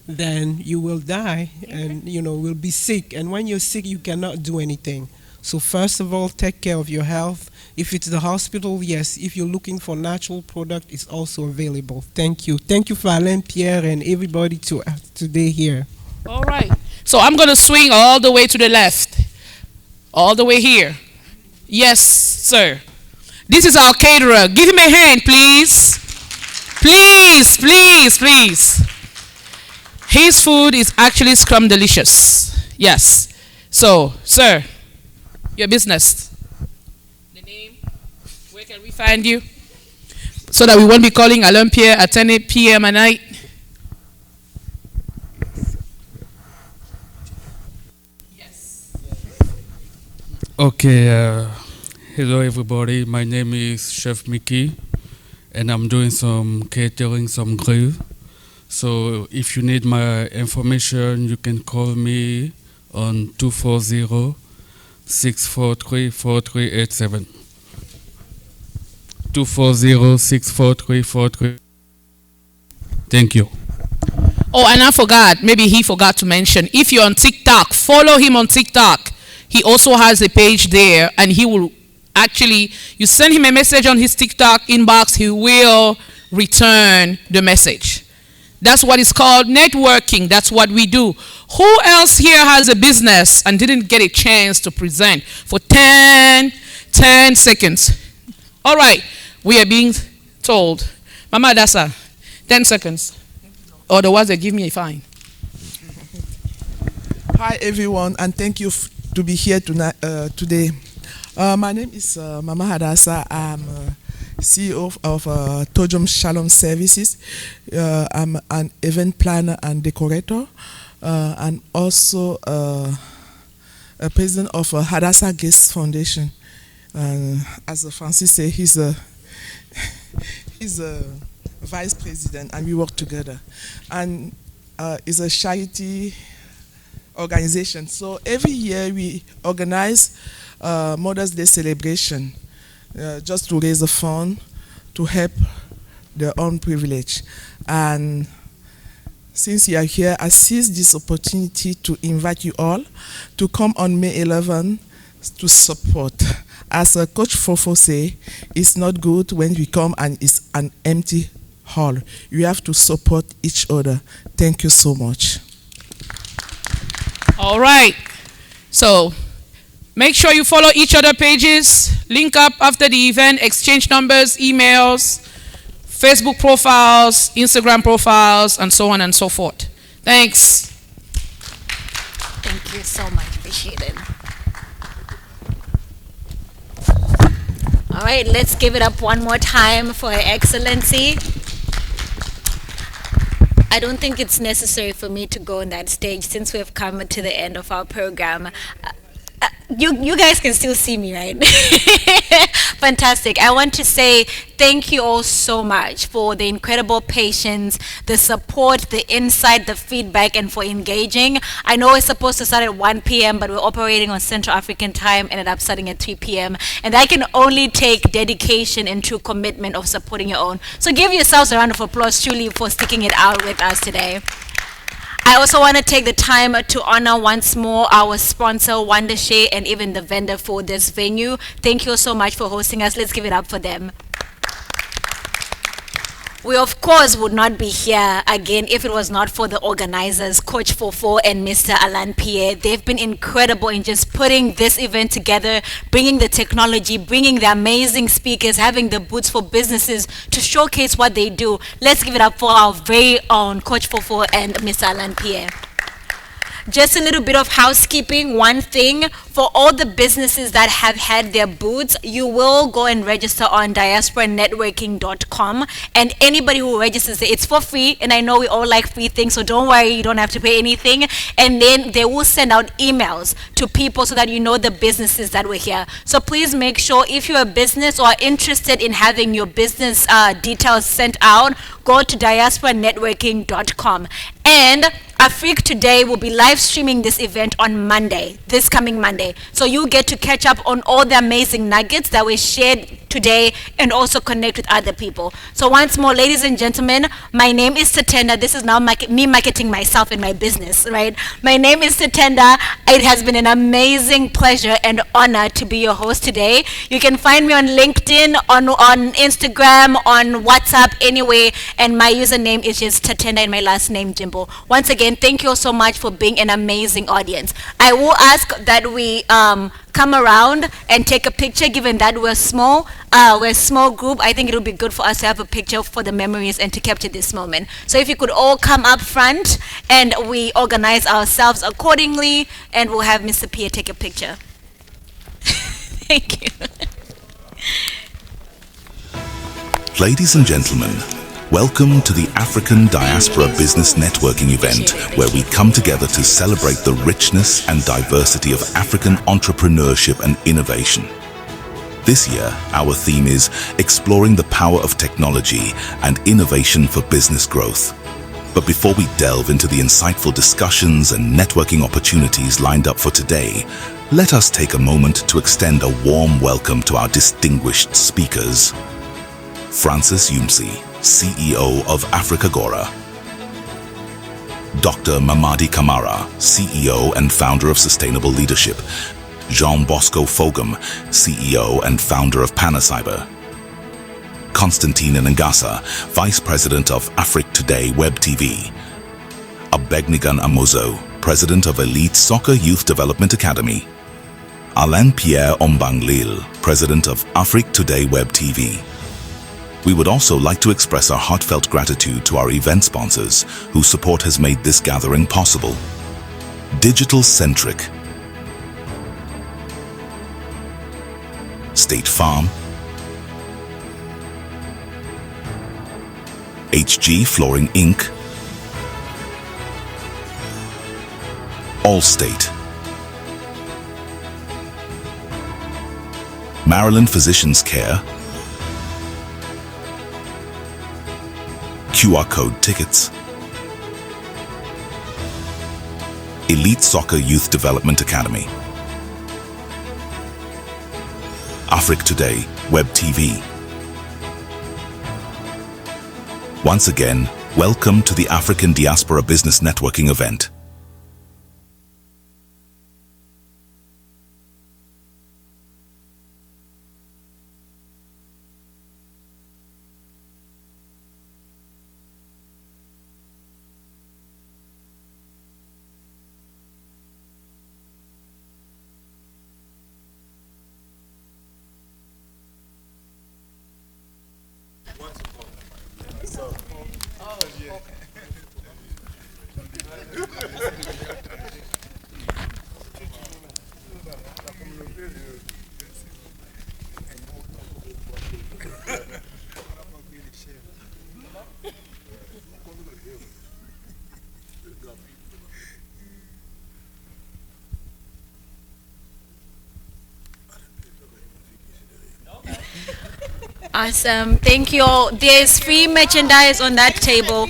then you will die and will be sick. And when you're sick, you cannot do anything. So first of all, take care of your health. If it's the hospital, yes. If you're looking for natural product, it's also available. Thank you. Thank you for Alain Pierre and everybody today here. All right. So I'm going to swing all the way to the left. All the way here. Yes, sir. This is our caterer. Give him a hand, please. Please, please, please. His food is actually scrum delicious. Yes. So, sir, your business. The name, where can we find you? So that we won't be calling Alain Pierre at 10 p.m. at night. Okay, hello everybody. My name is Chef Mickey, and I'm doing some catering, some grill. So if you need my information, you can call me on 240-643-4387. 240-643-4387. Thank you. Oh, and I forgot, maybe he forgot to mention, if you're on TikTok, follow him on TikTok. He also has a page there, and he will actually, you send him a message on his TikTok inbox, he will return the message. That's what is called networking. That's what we do. Who else here has a business and didn't get a chance to present for 10 seconds? All right, we are being told. Mama Adasa, 10 seconds. Otherwise, they give me a fine. Hi, everyone, and thank you to be here tonight, today. My name is Mama Hadassa. I'm CEO of Tojom Shalom Services. I'm an event planner and decorator, and also a president of Hadassa Guest Foundation. As Francis said, he's a vice president, and we work together. And it's a charity organization. So every year we organize Mother's Day celebration just to raise a fund to help the unprivileged. And since you are here, I seize this opportunity to invite you all to come on May 11 to support. As Coach Fofo say, it's not good when we come and it's an empty hall. You have to support each other. Thank you so much. All right. So make sure you follow each other pages, link up after the event, exchange numbers, emails, Facebook profiles, Instagram profiles, and so on and so forth. Thanks. Thank you so much. Appreciate it. All right, let's give it up one more time for Her Excellency. I don't think it's necessary for me to go on that stage since we have come to the end of our program. You guys can still see me, right? Fantastic. I want to say thank you all so much for the incredible patience, the support, the insight, the feedback, and for engaging. I know it's supposed to start at 1 p.m., but we're operating on Central African time, ended up starting at 3 p.m. And that can only take dedication and true commitment of supporting your own. So give yourselves a round of applause truly for sticking it out with us today. I also want to take the time to honor once more our sponsor, Wondershare, and even the vendor for this venue. Thank you so much for hosting us. Let's give it up for them. We, of course, would not be here again if it was not for the organizers, Coach Fofo and Mr. Alain Pierre. They've been incredible in just putting this event together, bringing the technology, bringing the amazing speakers, having the booths for businesses to showcase what they do. Let's give it up for our very own Coach Fofo and Mr. Alain Pierre. Just a little bit of housekeeping. One thing, for all the businesses that have had their booths, you will go and register on diasporanetworking.com, and anybody who registers, it's for free, and I know we all like free things, so don't worry, you don't have to pay anything. And then they will send out emails to people so that you know the businesses that were here. So please make sure if you're a business or are interested in having your business details sent out, go to diasporanetworking.com. And Afrique Today will be live streaming this event on Monday, this coming Monday. So you get to catch up on all the amazing nuggets that were shared today and also connect with other people. So once more, ladies and gentlemen, my name is Tatenda. This is now me marketing myself and my business, right? My name is Tatenda. It has been an amazing pleasure and honor to be your host today. You can find me on LinkedIn, on Instagram, on WhatsApp, anyway, and my username is just Tatenda and my last name Jimbo. Once again, thank you all so much for being an amazing audience. I will ask that we come around and take a picture, given that we're a small group. I think it would be good for us to have a picture for the memories and to capture this moment. So if you could all come up front and we organize ourselves accordingly, and we'll have Mr. Pierre take a picture. Thank you. Ladies and gentlemen, welcome to the African Diaspora Business Networking event, where we come together to celebrate the richness and diversity of African entrepreneurship and innovation. This year, our theme is exploring the power of technology and innovation for business growth. But before we delve into the insightful discussions and networking opportunities lined up for today, let us take a moment to extend a warm welcome to our distinguished speakers. Francis Yumsi, CEO of Africagora. Dr. Mamadi Kamara, CEO and founder of Sustainable Leadership. Jean Bosco Fogum, CEO and founder of Panacyber. Constantine Ngasa, Vice President of Afrique Today Web TV. Abegnigan Amozo, President of Elite Soccer Youth Development Academy. Alain Pierre Ombanglil, President of Afrique Today Web TV. We would also like to express our heartfelt gratitude to our event sponsors, whose support has made this gathering possible. Digital Centric, State Farm, HG Flooring Inc., Allstate, Maryland Physicians Care, QR Code Tickets, Elite Soccer Youth Development Academy, Afrique Today Web TV. Once again, welcome to the African Diaspora Business Networking event. Awesome. Thank you all. There's free merchandise on that table.